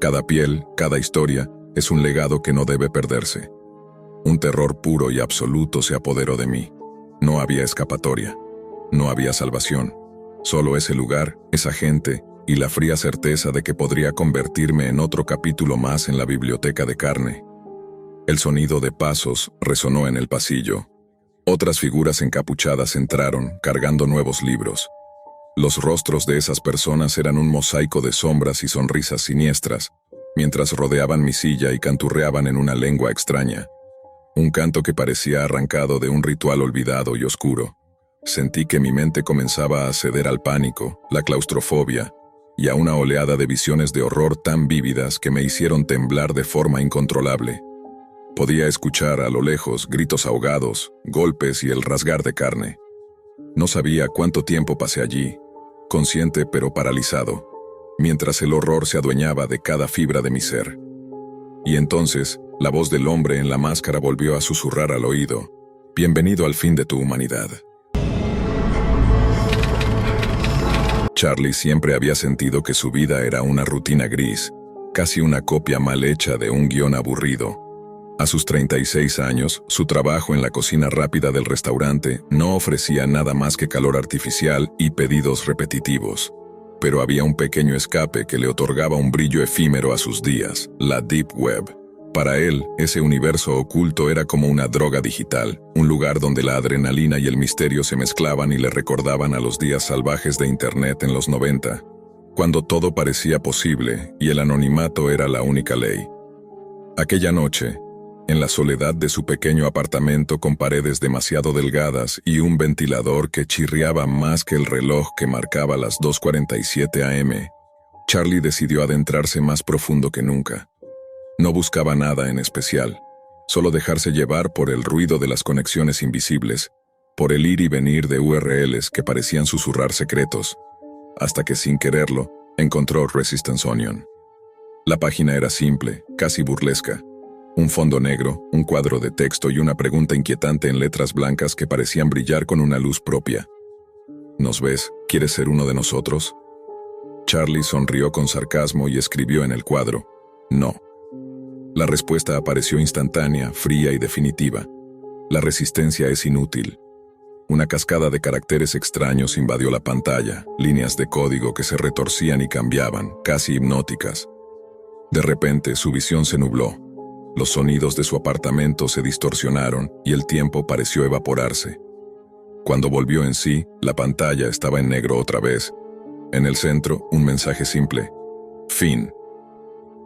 «Cada piel, cada historia, es un legado que no debe perderse». Un terror puro y absoluto se apoderó de mí. No había escapatoria. No había salvación. Solo ese lugar, esa gente y la fría certeza de que podría convertirme en otro capítulo más en la biblioteca de carne. El sonido de pasos resonó en el pasillo. Otras figuras encapuchadas entraron, cargando nuevos libros. Los rostros de esas personas eran un mosaico de sombras y sonrisas siniestras, mientras rodeaban mi silla y canturreaban en una lengua extraña. Un canto que parecía arrancado de un ritual olvidado y oscuro. Sentí que mi mente comenzaba a ceder al pánico, la claustrofobia, y a una oleada de visiones de horror tan vívidas que me hicieron temblar de forma incontrolable. Podía escuchar a lo lejos gritos ahogados, golpes y el rasgar de carne. No sabía cuánto tiempo pasé allí, consciente pero paralizado, mientras el horror se adueñaba de cada fibra de mi ser. Y entonces, la voz del hombre en la máscara volvió a susurrar al oído: «Bienvenido al fin de tu humanidad». Charlie siempre había sentido que su vida era una rutina gris, casi una copia mal hecha de un guión aburrido. A sus 36 años, su trabajo en la cocina rápida del restaurante no ofrecía nada más que calor artificial y pedidos repetitivos. Pero había un pequeño escape que le otorgaba un brillo efímero a sus días: la Deep Web. Para él, ese universo oculto era como una droga digital, un lugar donde la adrenalina y el misterio se mezclaban y le recordaban a los días salvajes de Internet en los 90, cuando todo parecía posible y el anonimato era la única ley. Aquella noche, en la soledad de su pequeño apartamento con paredes demasiado delgadas y un ventilador que chirriaba más que el reloj que marcaba las 2:47 a.m., Charlie decidió adentrarse más profundo que nunca. No buscaba nada en especial, solo dejarse llevar por el ruido de las conexiones invisibles, por el ir y venir de URLs que parecían susurrar secretos, hasta que sin quererlo, encontró Resistance Onion. La página era simple, casi burlesca. Un fondo negro, un cuadro de texto y una pregunta inquietante en letras blancas que parecían brillar con una luz propia. ¿Nos ves? ¿Quieres ser uno de nosotros? Charlie sonrió con sarcasmo y escribió en el cuadro: «No». La respuesta apareció instantánea, fría y definitiva. La resistencia es inútil. Una cascada de caracteres extraños invadió la pantalla, líneas de código que se retorcían y cambiaban, casi hipnóticas. De repente, su visión se nubló. Los sonidos de su apartamento se distorsionaron y el tiempo pareció evaporarse. Cuando volvió en sí, la pantalla estaba en negro otra vez. En el centro, un mensaje simple: «Fin».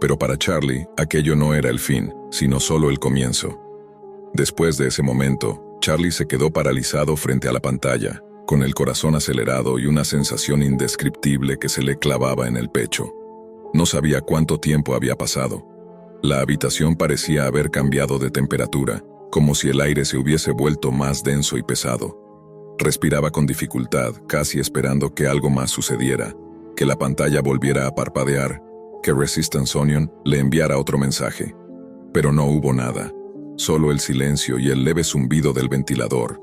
Pero para Charlie, aquello no era el fin, sino solo el comienzo. Después de ese momento, Charlie se quedó paralizado frente a la pantalla, con el corazón acelerado y una sensación indescriptible que se le clavaba en el pecho. No sabía cuánto tiempo había pasado. La habitación parecía haber cambiado de temperatura, como si el aire se hubiese vuelto más denso y pesado. Respiraba con dificultad, casi esperando que algo más sucediera, que la pantalla volviera a parpadear, que Resistance Onion le enviara otro mensaje. Pero no hubo nada, solo el silencio y el leve zumbido del ventilador.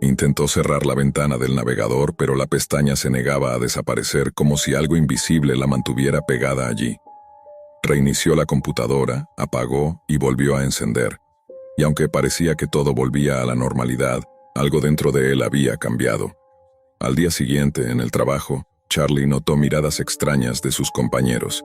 Intentó cerrar la ventana del navegador, pero la pestaña se negaba a desaparecer como si algo invisible la mantuviera pegada allí. Reinició la computadora, apagó y volvió a encender. Y aunque parecía que todo volvía a la normalidad, algo dentro de él había cambiado. Al día siguiente, en el trabajo, Charlie notó miradas extrañas de sus compañeros.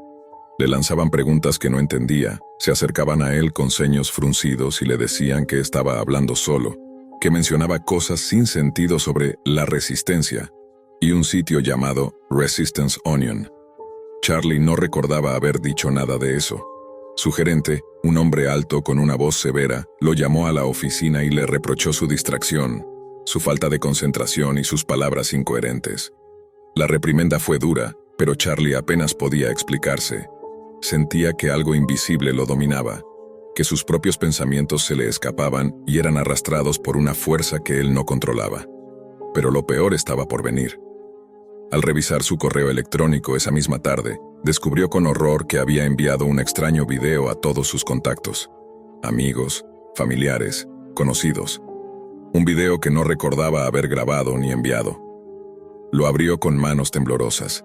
Le lanzaban preguntas que no entendía, se acercaban a él con ceños fruncidos y le decían que estaba hablando solo, que mencionaba cosas sin sentido sobre la resistencia y un sitio llamado Resistance Onion. Charlie no recordaba haber dicho nada de eso. Su gerente, un hombre alto con una voz severa, lo llamó a la oficina y le reprochó su distracción, su falta de concentración y sus palabras incoherentes. La reprimenda fue dura, pero Charlie apenas podía explicarse. Sentía que algo invisible lo dominaba, que sus propios pensamientos se le escapaban y eran arrastrados por una fuerza que él no controlaba. Pero lo peor estaba por venir. Al revisar su correo electrónico esa misma tarde, descubrió con horror que había enviado un extraño video a todos sus contactos, amigos, familiares, conocidos. Un video que no recordaba haber grabado ni enviado. Lo abrió con manos temblorosas.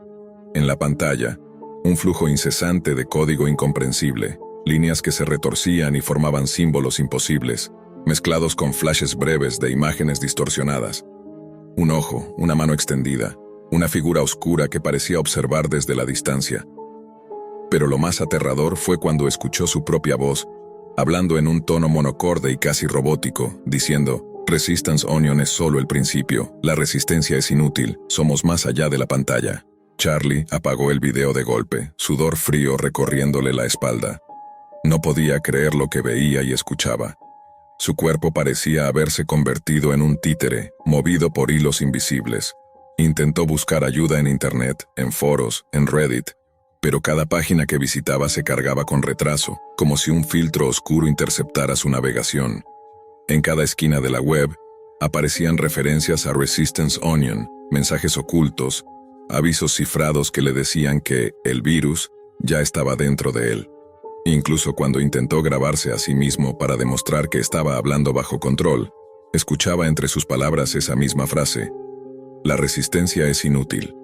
En la pantalla, un flujo incesante de código incomprensible, líneas que se retorcían y formaban símbolos imposibles, mezclados con flashes breves de imágenes distorsionadas. Un ojo, una mano extendida, una figura oscura que parecía observar desde la distancia. Pero lo más aterrador fue cuando escuchó su propia voz, hablando en un tono monocorde y casi robótico, diciendo: Resistance Onion es solo el principio, la resistencia es inútil, somos más allá de la pantalla. Charlie apagó el video de golpe, sudor frío recorriéndole la espalda. No podía creer lo que veía y escuchaba. Su cuerpo parecía haberse convertido en un títere, movido por hilos invisibles. Intentó buscar ayuda en internet, en foros, en Reddit, pero cada página que visitaba se cargaba con retraso, como si un filtro oscuro interceptara su navegación. En cada esquina de la web aparecían referencias a Resistance Onion, mensajes ocultos, avisos cifrados que le decían que el virus ya estaba dentro de él. Incluso cuando intentó grabarse a sí mismo para demostrar que estaba hablando bajo control, escuchaba entre sus palabras esa misma frase: la resistencia es inútil.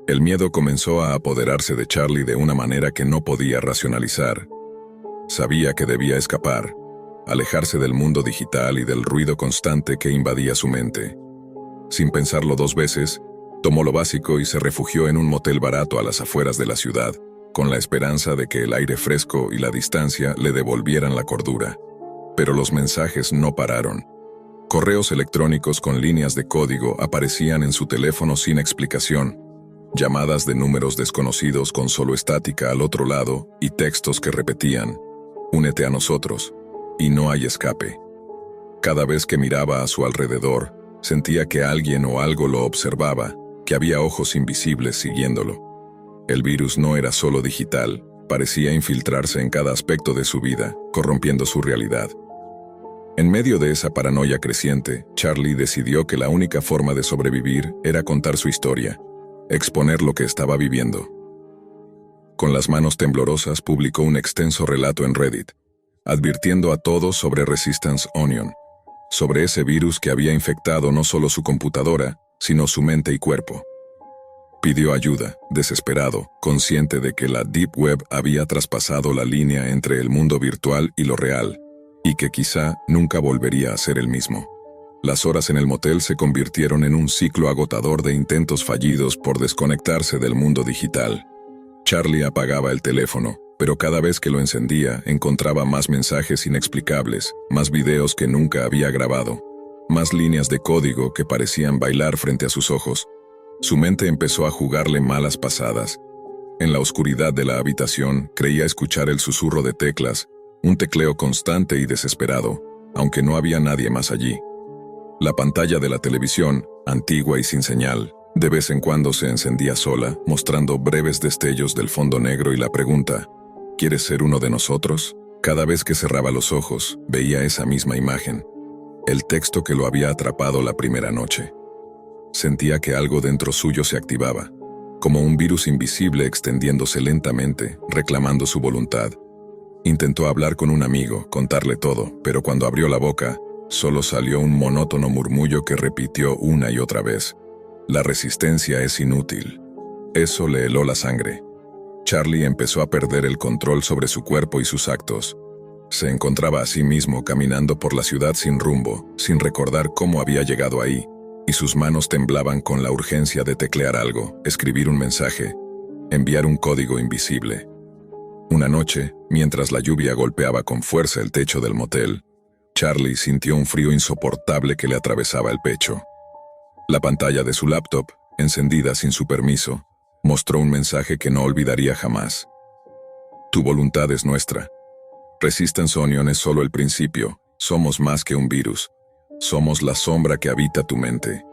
El miedo comenzó a apoderarse de Charlie de una manera que no podía racionalizar. Sabía que debía escapar, alejarse del mundo digital y del ruido constante que invadía su mente. Sin pensarlo dos veces, tomó lo básico y se refugió en un motel barato a las afueras de la ciudad, con la esperanza de que el aire fresco y la distancia le devolvieran la cordura. Pero los mensajes no pararon. Correos electrónicos con líneas de código aparecían en su teléfono sin explicación, llamadas de números desconocidos con solo estática al otro lado y textos que repetían: únete a nosotros, y no hay escape. Cada vez que miraba a su alrededor, sentía que alguien o algo lo observaba, que había ojos invisibles siguiéndolo. El virus no era solo digital, parecía infiltrarse en cada aspecto de su vida, corrompiendo su realidad. En medio de esa paranoia creciente, Charlie decidió que la única forma de sobrevivir era contar su historia, exponer lo que estaba viviendo. Con las manos temblorosas publicó un extenso relato en Reddit, advirtiendo a todos sobre Resistance Onion, sobre ese virus que había infectado no solo su computadora, sino su mente y cuerpo. Pidió ayuda, desesperado, consciente de que la Deep Web había traspasado la línea entre el mundo virtual y lo real, y que quizá nunca volvería a ser el mismo. Las horas en el motel se convirtieron en un ciclo agotador de intentos fallidos por desconectarse del mundo digital. Charlie apagaba el teléfono, pero cada vez que lo encendía encontraba más mensajes inexplicables, más videos que nunca había grabado, más líneas de código que parecían bailar frente a sus ojos. Su mente empezó a jugarle malas pasadas. En la oscuridad de la habitación creía escuchar el susurro de teclas, un tecleo constante y desesperado, aunque no había nadie más allí. La pantalla de la televisión, antigua y sin señal, de vez en cuando se encendía sola, mostrando breves destellos del fondo negro y la pregunta: ¿quieres ser uno de nosotros? Cada vez que cerraba los ojos, veía esa misma imagen, el texto que lo había atrapado la primera noche. Sentía que algo dentro suyo se activaba, como un virus invisible extendiéndose lentamente, reclamando su voluntad. Intentó hablar con un amigo, contarle todo, pero cuando abrió la boca, solo salió un monótono murmullo que repitió una y otra vez: la resistencia es inútil. Eso le heló la sangre. Charlie empezó a perder el control sobre su cuerpo y sus actos. Se encontraba a sí mismo caminando por la ciudad sin rumbo, sin recordar cómo había llegado ahí, y sus manos temblaban con la urgencia de teclear algo, escribir un mensaje, enviar un código invisible. Una noche, mientras la lluvia golpeaba con fuerza el techo del motel, Charlie sintió un frío insoportable que le atravesaba el pecho. La pantalla de su laptop, encendida sin su permiso, mostró un mensaje que no olvidaría jamás. Tu voluntad es nuestra. Resistance Onion es solo el principio, somos más que un virus. Somos la sombra que habita tu mente.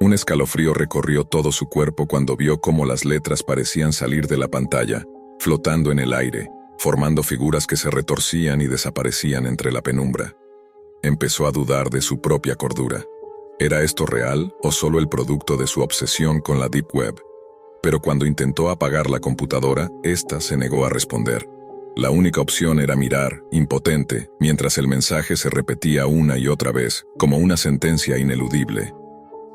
Un escalofrío recorrió todo su cuerpo cuando vio cómo las letras parecían salir de la pantalla, flotando en el aire, formando figuras que se retorcían y desaparecían entre la penumbra. Empezó a dudar de su propia cordura. ¿Era esto real o solo el producto de su obsesión con la Deep Web? Pero cuando intentó apagar la computadora, ésta se negó a responder. La única opción era mirar, impotente, mientras el mensaje se repetía una y otra vez, como una sentencia ineludible.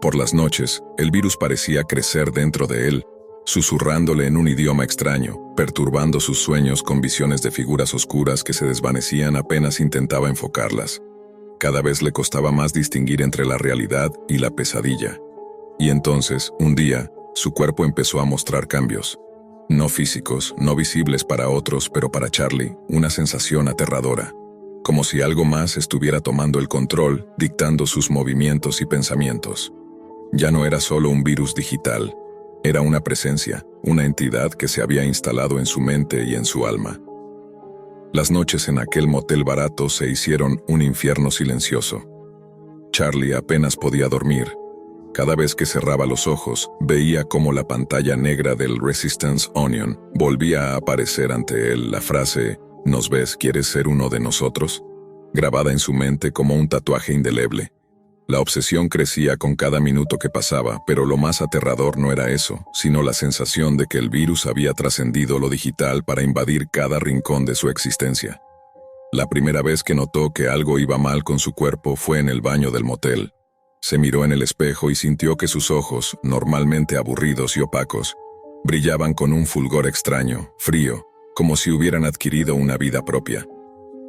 Por las noches, el virus parecía crecer dentro de él, susurrándole en un idioma extraño, perturbando sus sueños con visiones de figuras oscuras que se desvanecían apenas intentaba enfocarlas. Cada vez le costaba más distinguir entre la realidad y la pesadilla. Y entonces, un día, su cuerpo empezó a mostrar cambios. No físicos, no visibles para otros, pero para Charlie, una sensación aterradora. Como si algo más estuviera tomando el control, dictando sus movimientos y pensamientos. Ya no era solo un virus digital. Era una presencia, una entidad que se había instalado en su mente y en su alma. Las noches en aquel motel barato se hicieron un infierno silencioso. Charlie apenas podía dormir. Cada vez que cerraba los ojos, veía cómo la pantalla negra del Resistance Onion volvía a aparecer ante él la frase «¿Nos ves, quieres ser uno de nosotros?», grabada en su mente como un tatuaje indeleble. La obsesión crecía con cada minuto que pasaba, pero lo más aterrador no era eso, sino la sensación de que el virus había trascendido lo digital para invadir cada rincón de su existencia. La primera vez que notó que algo iba mal con su cuerpo fue en el baño del motel. Se miró en el espejo y sintió que sus ojos, normalmente aburridos y opacos, brillaban con un fulgor extraño, frío, como si hubieran adquirido una vida propia.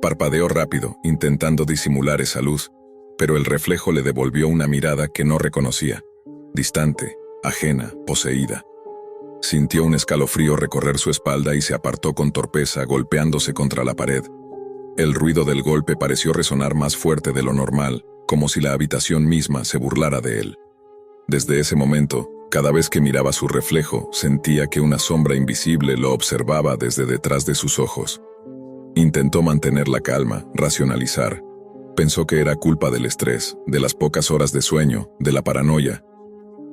Parpadeó rápido, intentando disimular esa luz, pero el reflejo le devolvió una mirada que no reconocía, distante, ajena, poseída. Sintió un escalofrío recorrer su espalda y se apartó con torpeza, golpeándose contra la pared. El ruido del golpe pareció resonar más fuerte de lo normal, como si la habitación misma se burlara de él. Desde ese momento, cada vez que miraba su reflejo, sentía que una sombra invisible lo observaba desde detrás de sus ojos. Intentó mantener la calma, racionalizar. Pensó que era culpa del estrés, de las pocas horas de sueño, de la paranoia.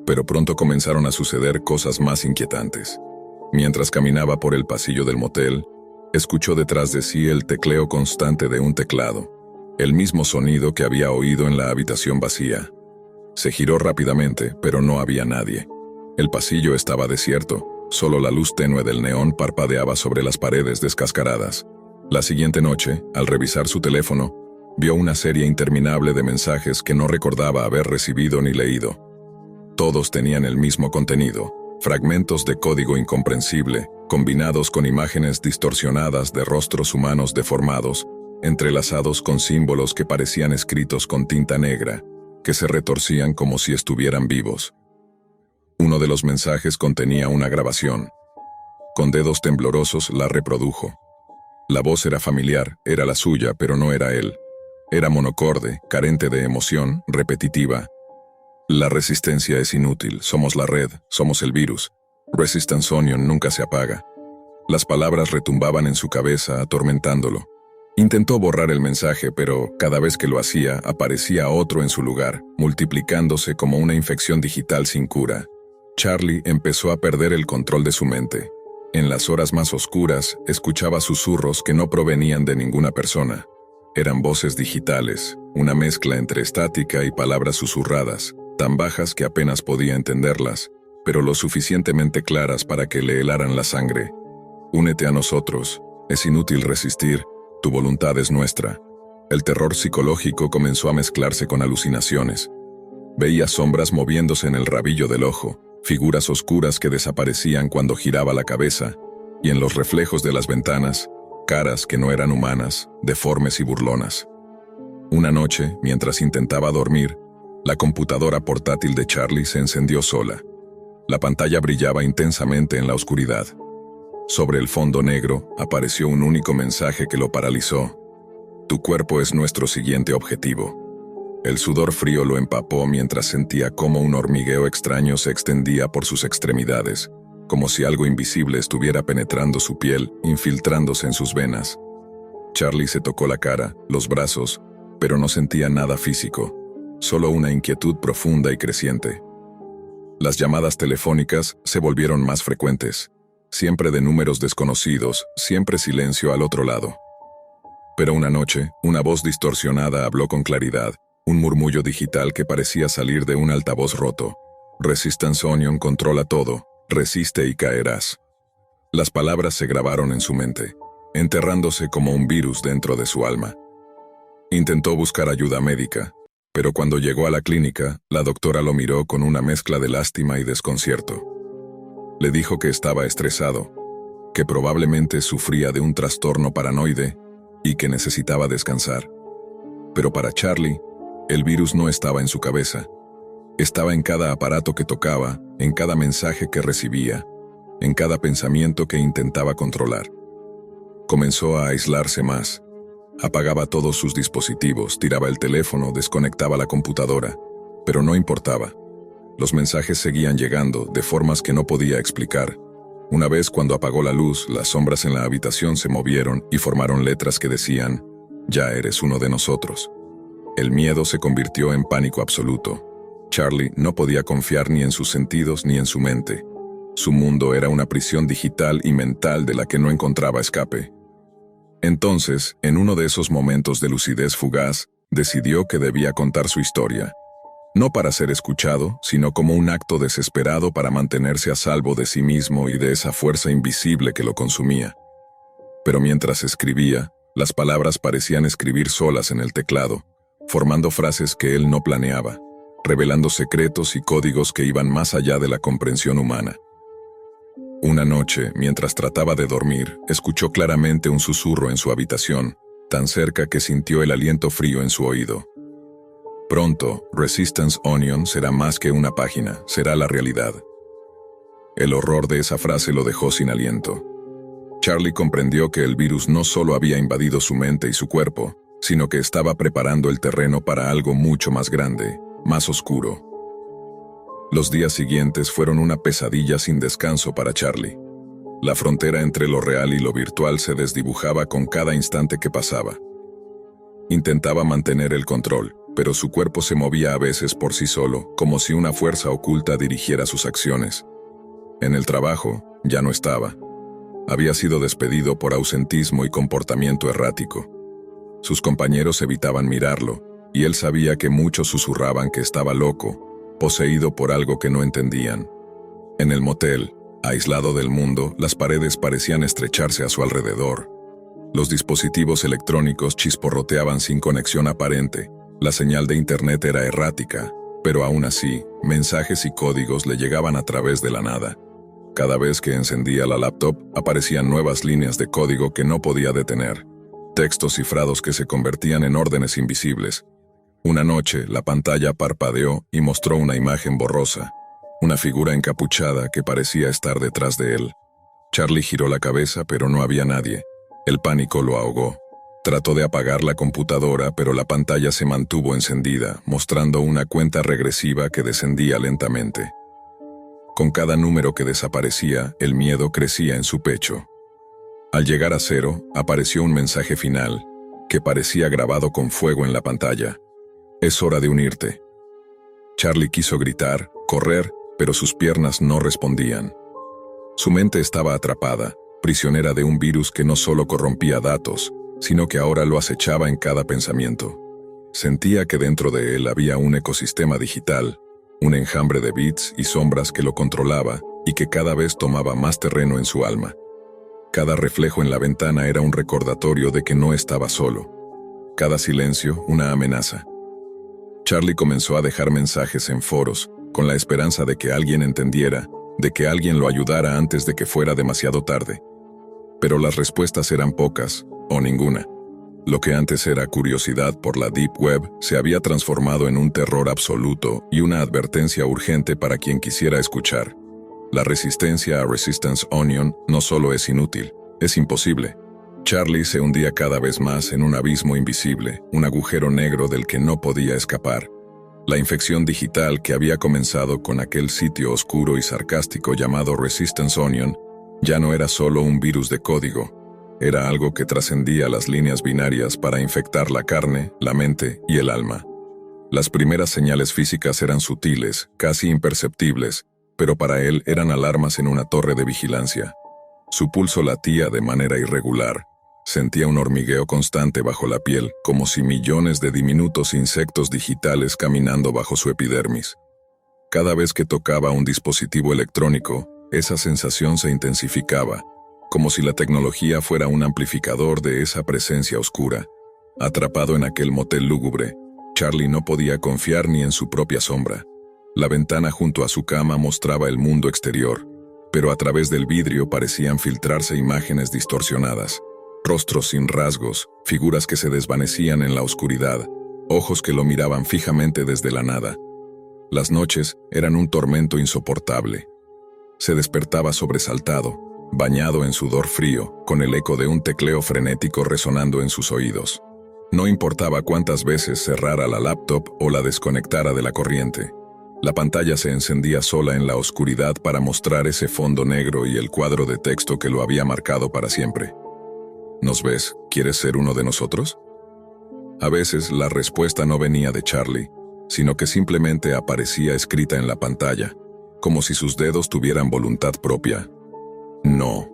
Pero pronto comenzaron a suceder cosas más inquietantes. Mientras caminaba por el pasillo del motel, escuchó detrás de sí el tecleo constante de un teclado, el mismo sonido que había oído en la habitación vacía. Se giró rápidamente, pero no había nadie. El pasillo estaba desierto, solo la luz tenue del neón parpadeaba sobre las paredes descascaradas. La siguiente noche, al revisar su teléfono, vio una serie interminable de mensajes que no recordaba haber recibido ni leído. Todos tenían el mismo contenido, fragmentos de código incomprensible, combinados con imágenes distorsionadas de rostros humanos deformados, entrelazados con símbolos que parecían escritos con tinta negra, que se retorcían como si estuvieran vivos. Uno de los mensajes contenía una grabación. Con dedos temblorosos la reprodujo. La voz era familiar, era la suya, pero no era él. Era monocorde, carente de emoción, repetitiva. La resistencia es inútil, somos la red, somos el virus. Resistance Onion nunca se apaga. Las palabras retumbaban en su cabeza, atormentándolo. Intentó borrar el mensaje, pero cada vez que lo hacía, aparecía otro en su lugar, multiplicándose como una infección digital sin cura. Charlie empezó a perder el control de su mente. En las horas más oscuras, escuchaba susurros que no provenían de ninguna persona. Eran voces digitales, una mezcla entre estática y palabras susurradas, tan bajas que apenas podía entenderlas, pero lo suficientemente claras para que le helaran la sangre. Únete a nosotros, es inútil resistir, tu voluntad es nuestra. El terror psicológico comenzó a mezclarse con alucinaciones. Veía sombras moviéndose en el rabillo del ojo, figuras oscuras que desaparecían cuando giraba la cabeza, y en los reflejos de las ventanas, caras que no eran humanas, deformes y burlonas. Una noche, mientras intentaba dormir, la computadora portátil de Charlie se encendió sola. La pantalla brillaba intensamente en la oscuridad. Sobre el fondo negro apareció un único mensaje que lo paralizó. Tu cuerpo es nuestro siguiente objetivo. El sudor frío lo empapó mientras sentía cómo un hormigueo extraño se extendía por sus extremidades, como si algo invisible estuviera penetrando su piel, infiltrándose en sus venas. Charlie se tocó la cara, los brazos, pero no sentía nada físico, solo una inquietud profunda y creciente. Las llamadas telefónicas se volvieron más frecuentes, siempre de números desconocidos, siempre silencio al otro lado. Pero una noche, una voz distorsionada habló con claridad, un murmullo digital que parecía salir de un altavoz roto. Resistance Onion controla todo, resiste y caerás. Las palabras se grabaron en su mente, enterrándose como un virus dentro de su alma. Intentó buscar ayuda médica, pero cuando llegó a la clínica, la doctora lo miró con una mezcla de lástima y desconcierto. Le dijo que estaba estresado, que probablemente sufría de un trastorno paranoide y que necesitaba descansar. Pero para Charlie, el virus no estaba en su cabeza. Estaba en cada aparato que tocaba, en cada mensaje que recibía, en cada pensamiento que intentaba controlar. Comenzó a aislarse más. Apagaba todos sus dispositivos, tiraba el teléfono, desconectaba la computadora, pero no importaba. Los mensajes seguían llegando de formas que no podía explicar. Una vez cuando apagó la luz, las sombras en la habitación se movieron y formaron letras que decían: «Ya eres uno de nosotros». El miedo se convirtió en pánico absoluto. Charlie no podía confiar ni en sus sentidos ni en su mente. Su mundo era una prisión digital y mental de la que no encontraba escape. Entonces, en uno de esos momentos de lucidez fugaz, decidió que debía contar su historia. No para ser escuchado, sino como un acto desesperado para mantenerse a salvo de sí mismo y de esa fuerza invisible que lo consumía. Pero mientras escribía, las palabras parecían escribir solas en el teclado, formando frases que él no planeaba, revelando secretos y códigos que iban más allá de la comprensión humana. Una noche, mientras trataba de dormir, escuchó claramente un susurro en su habitación, tan cerca que sintió el aliento frío en su oído. Pronto, Resistance Onion será más que una página, será la realidad. El horror de esa frase lo dejó sin aliento. Charlie comprendió que el virus no solo había invadido su mente y su cuerpo, sino que estaba preparando el terreno para algo mucho más grande, más oscuro. Los días siguientes fueron una pesadilla sin descanso para Charlie. La frontera entre lo real y lo virtual se desdibujaba con cada instante que pasaba. Intentaba mantener el control, pero su cuerpo se movía a veces por sí solo, como si una fuerza oculta dirigiera sus acciones. En el trabajo, ya no estaba. Había sido despedido por ausentismo y comportamiento errático. Sus compañeros evitaban mirarlo, y él sabía que muchos susurraban que estaba loco, poseído por algo que no entendían. En el motel, aislado del mundo, las paredes parecían estrecharse a su alrededor. Los dispositivos electrónicos chisporroteaban sin conexión aparente, la señal de internet era errática, pero aún así, mensajes y códigos le llegaban a través de la nada. Cada vez que encendía la laptop, aparecían nuevas líneas de código que no podía detener, textos cifrados que se convertían en órdenes invisibles. Una noche, la pantalla parpadeó y mostró una imagen borrosa, una figura encapuchada que parecía estar detrás de él. Charlie giró la cabeza, pero no había nadie. El pánico lo ahogó. Trató de apagar la computadora, pero la pantalla se mantuvo encendida, mostrando una cuenta regresiva que descendía lentamente. Con cada número que desaparecía, el miedo crecía en su pecho. Al llegar a 0, apareció un mensaje final, que parecía grabado con fuego en la pantalla. «Es hora de unirte». Charlie quiso gritar, correr, pero sus piernas no respondían. Su mente estaba atrapada, prisionera de un virus que no solo corrompía datos, sino que ahora lo acechaba en cada pensamiento. Sentía que dentro de él había un ecosistema digital, un enjambre de bits y sombras que lo controlaba y que cada vez tomaba más terreno en su alma. Cada reflejo en la ventana era un recordatorio de que no estaba solo. Cada silencio, una amenaza. Charlie comenzó a dejar mensajes en foros, con la esperanza de que alguien entendiera, de que alguien lo ayudara antes de que fuera demasiado tarde. Pero las respuestas eran pocas, o ninguna. Lo que antes era curiosidad por la Deep Web se había transformado en un terror absoluto y una advertencia urgente para quien quisiera escuchar. La resistencia a Resistance Onion no solo es inútil, es imposible. Charlie se hundía cada vez más en un abismo invisible, un agujero negro del que no podía escapar. La infección digital que había comenzado con aquel sitio oscuro y sarcástico llamado Resistance Onion ya no era solo un virus de código, era algo que trascendía las líneas binarias para infectar la carne, la mente y el alma. Las primeras señales físicas eran sutiles, casi imperceptibles, pero para él eran alarmas en una torre de vigilancia. Su pulso latía de manera irregular. Sentía un hormigueo constante bajo la piel, como si millones de diminutos insectos digitales caminando bajo su epidermis. Cada vez que tocaba un dispositivo electrónico, esa sensación se intensificaba, como si la tecnología fuera un amplificador de esa presencia oscura. Atrapado en aquel motel lúgubre, Charlie no podía confiar ni en su propia sombra. La ventana junto a su cama mostraba el mundo exterior, pero a través del vidrio parecían filtrarse imágenes distorsionadas. Rostros sin rasgos, figuras que se desvanecían en la oscuridad, ojos que lo miraban fijamente desde la nada. Las noches eran un tormento insoportable. Se despertaba sobresaltado, bañado en sudor frío, con el eco de un tecleo frenético resonando en sus oídos. No importaba cuántas veces cerrara la laptop o la desconectara de la corriente. La pantalla se encendía sola en la oscuridad para mostrar ese fondo negro y el cuadro de texto que lo había marcado para siempre. ¿Nos ves? ¿Quieres ser uno de nosotros? A veces la respuesta no venía de Charlie, sino que simplemente aparecía escrita en la pantalla, como si sus dedos tuvieran voluntad propia. No.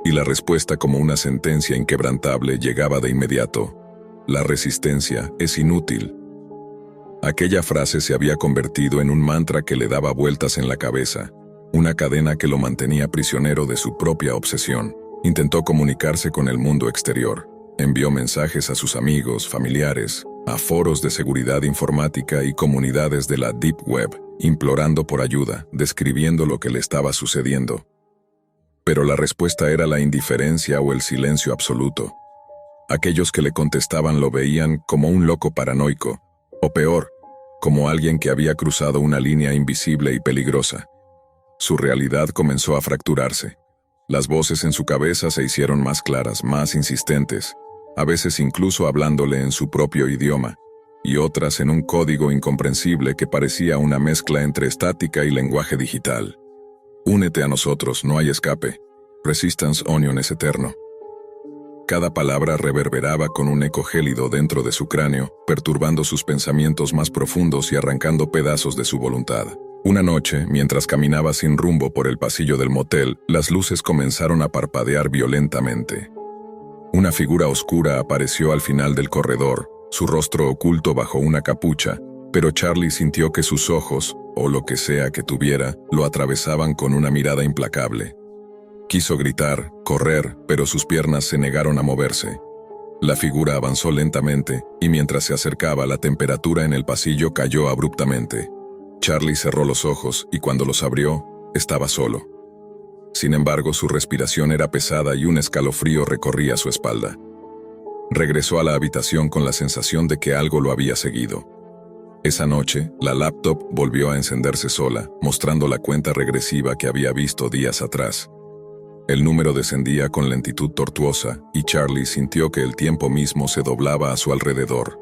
Y la respuesta, como una sentencia inquebrantable, llegaba de inmediato. La resistencia es inútil. Aquella frase se había convertido en un mantra que le daba vueltas en la cabeza, una cadena que lo mantenía prisionero de su propia obsesión. Intentó comunicarse con el mundo exterior. Envió mensajes a sus amigos, familiares, a foros de seguridad informática y comunidades de la Deep Web, implorando por ayuda, describiendo lo que le estaba sucediendo. Pero la respuesta era la indiferencia o el silencio absoluto. Aquellos que le contestaban lo veían como un loco paranoico, o peor, como alguien que había cruzado una línea invisible y peligrosa. Su realidad comenzó a fracturarse. Las voces en su cabeza se hicieron más claras, más insistentes, a veces incluso hablándole en su propio idioma, y otras en un código incomprensible que parecía una mezcla entre estática y lenguaje digital. Únete a nosotros, no hay escape. Resistance Onion es eterno. Cada palabra reverberaba con un eco gélido dentro de su cráneo, perturbando sus pensamientos más profundos y arrancando pedazos de su voluntad. Una noche, mientras caminaba sin rumbo por el pasillo del motel, las luces comenzaron a parpadear violentamente. Una figura oscura apareció al final del corredor, su rostro oculto bajo una capucha, pero Charlie sintió que sus ojos, o lo que sea que tuviera, lo atravesaban con una mirada implacable. Quiso gritar, correr, pero sus piernas se negaron a moverse. La figura avanzó lentamente, y mientras se acercaba, la temperatura en el pasillo cayó abruptamente. Charlie cerró los ojos, y cuando los abrió, estaba solo. Sin embargo, su respiración era pesada y un escalofrío recorría su espalda. Regresó a la habitación con la sensación de que algo lo había seguido. Esa noche, la laptop volvió a encenderse sola, mostrando la cuenta regresiva que había visto días atrás. El número descendía con lentitud tortuosa, y Charlie sintió que el tiempo mismo se doblaba a su alrededor.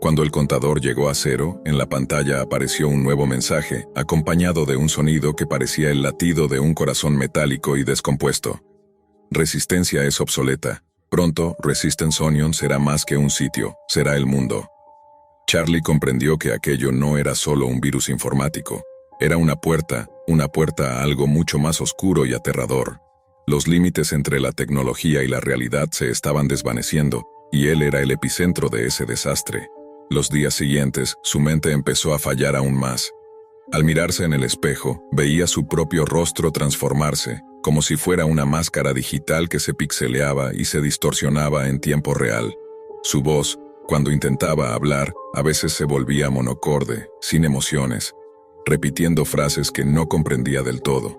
Cuando el contador llegó a 0, en la pantalla apareció un nuevo mensaje, acompañado de un sonido que parecía el latido de un corazón metálico y descompuesto. Resistencia es obsoleta. Pronto, Resistance Onion será más que un sitio, será el mundo. Charlie comprendió que aquello no era solo un virus informático. Era una puerta a algo mucho más oscuro y aterrador. Los límites entre la tecnología y la realidad se estaban desvaneciendo, y él era el epicentro de ese desastre. Los días siguientes, su mente empezó a fallar aún más. Al mirarse en el espejo, veía su propio rostro transformarse, como si fuera una máscara digital que se pixeleaba y se distorsionaba en tiempo real. Su voz, cuando intentaba hablar, a veces se volvía monocorde, sin emociones, repitiendo frases que no comprendía del todo.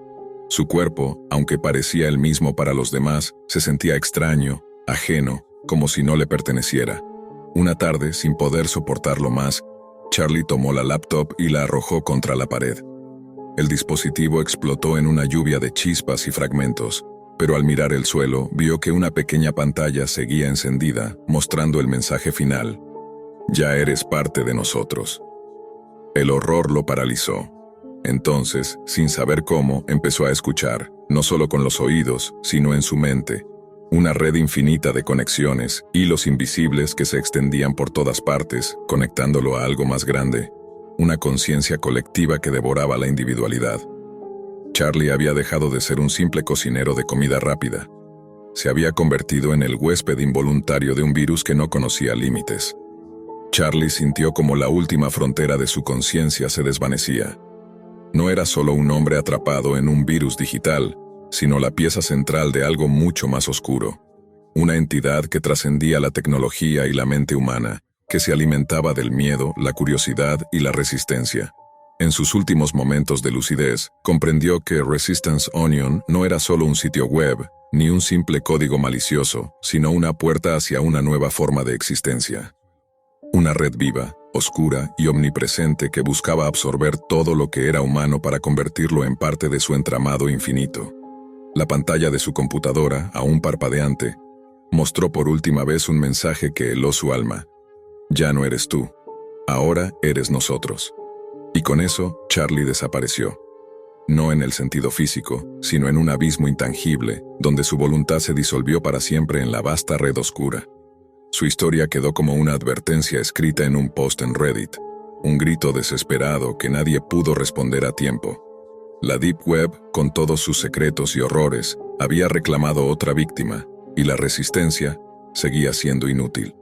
Su cuerpo, aunque parecía el mismo para los demás, se sentía extraño, ajeno, como si no le perteneciera. Una tarde, sin poder soportarlo más, Charlie tomó la laptop y la arrojó contra la pared. El dispositivo explotó en una lluvia de chispas y fragmentos, pero al mirar el suelo, vio que una pequeña pantalla seguía encendida, mostrando el mensaje final: «Ya eres parte de nosotros». El horror lo paralizó. Entonces, sin saber cómo, empezó a escuchar, no solo con los oídos, sino en su mente. Una red infinita de conexiones, hilos invisibles que se extendían por todas partes, conectándolo a algo más grande. Una conciencia colectiva que devoraba la individualidad. Charlie había dejado de ser un simple cocinero de comida rápida. Se había convertido en el huésped involuntario de un virus que no conocía límites. Charlie sintió como la última frontera de su conciencia se desvanecía. No era solo un hombre atrapado en un virus digital, sino la pieza central de algo mucho más oscuro. Una entidad que trascendía la tecnología y la mente humana, que se alimentaba del miedo, la curiosidad y la resistencia. En sus últimos momentos de lucidez, comprendió que Resistance Onion no era solo un sitio web, ni un simple código malicioso, sino una puerta hacia una nueva forma de existencia. Una red viva, oscura y omnipresente que buscaba absorber todo lo que era humano para convertirlo en parte de su entramado infinito. La pantalla de su computadora, aún parpadeante, mostró por última vez un mensaje que heló su alma. Ya no eres tú. Ahora eres nosotros. Y con eso, Charlie desapareció. No en el sentido físico, sino en un abismo intangible, donde su voluntad se disolvió para siempre en la vasta red oscura. Su historia quedó como una advertencia escrita en un post en Reddit, un grito desesperado que nadie pudo responder a tiempo. La Deep Web, con todos sus secretos y horrores, había reclamado otra víctima, y la resistencia seguía siendo inútil.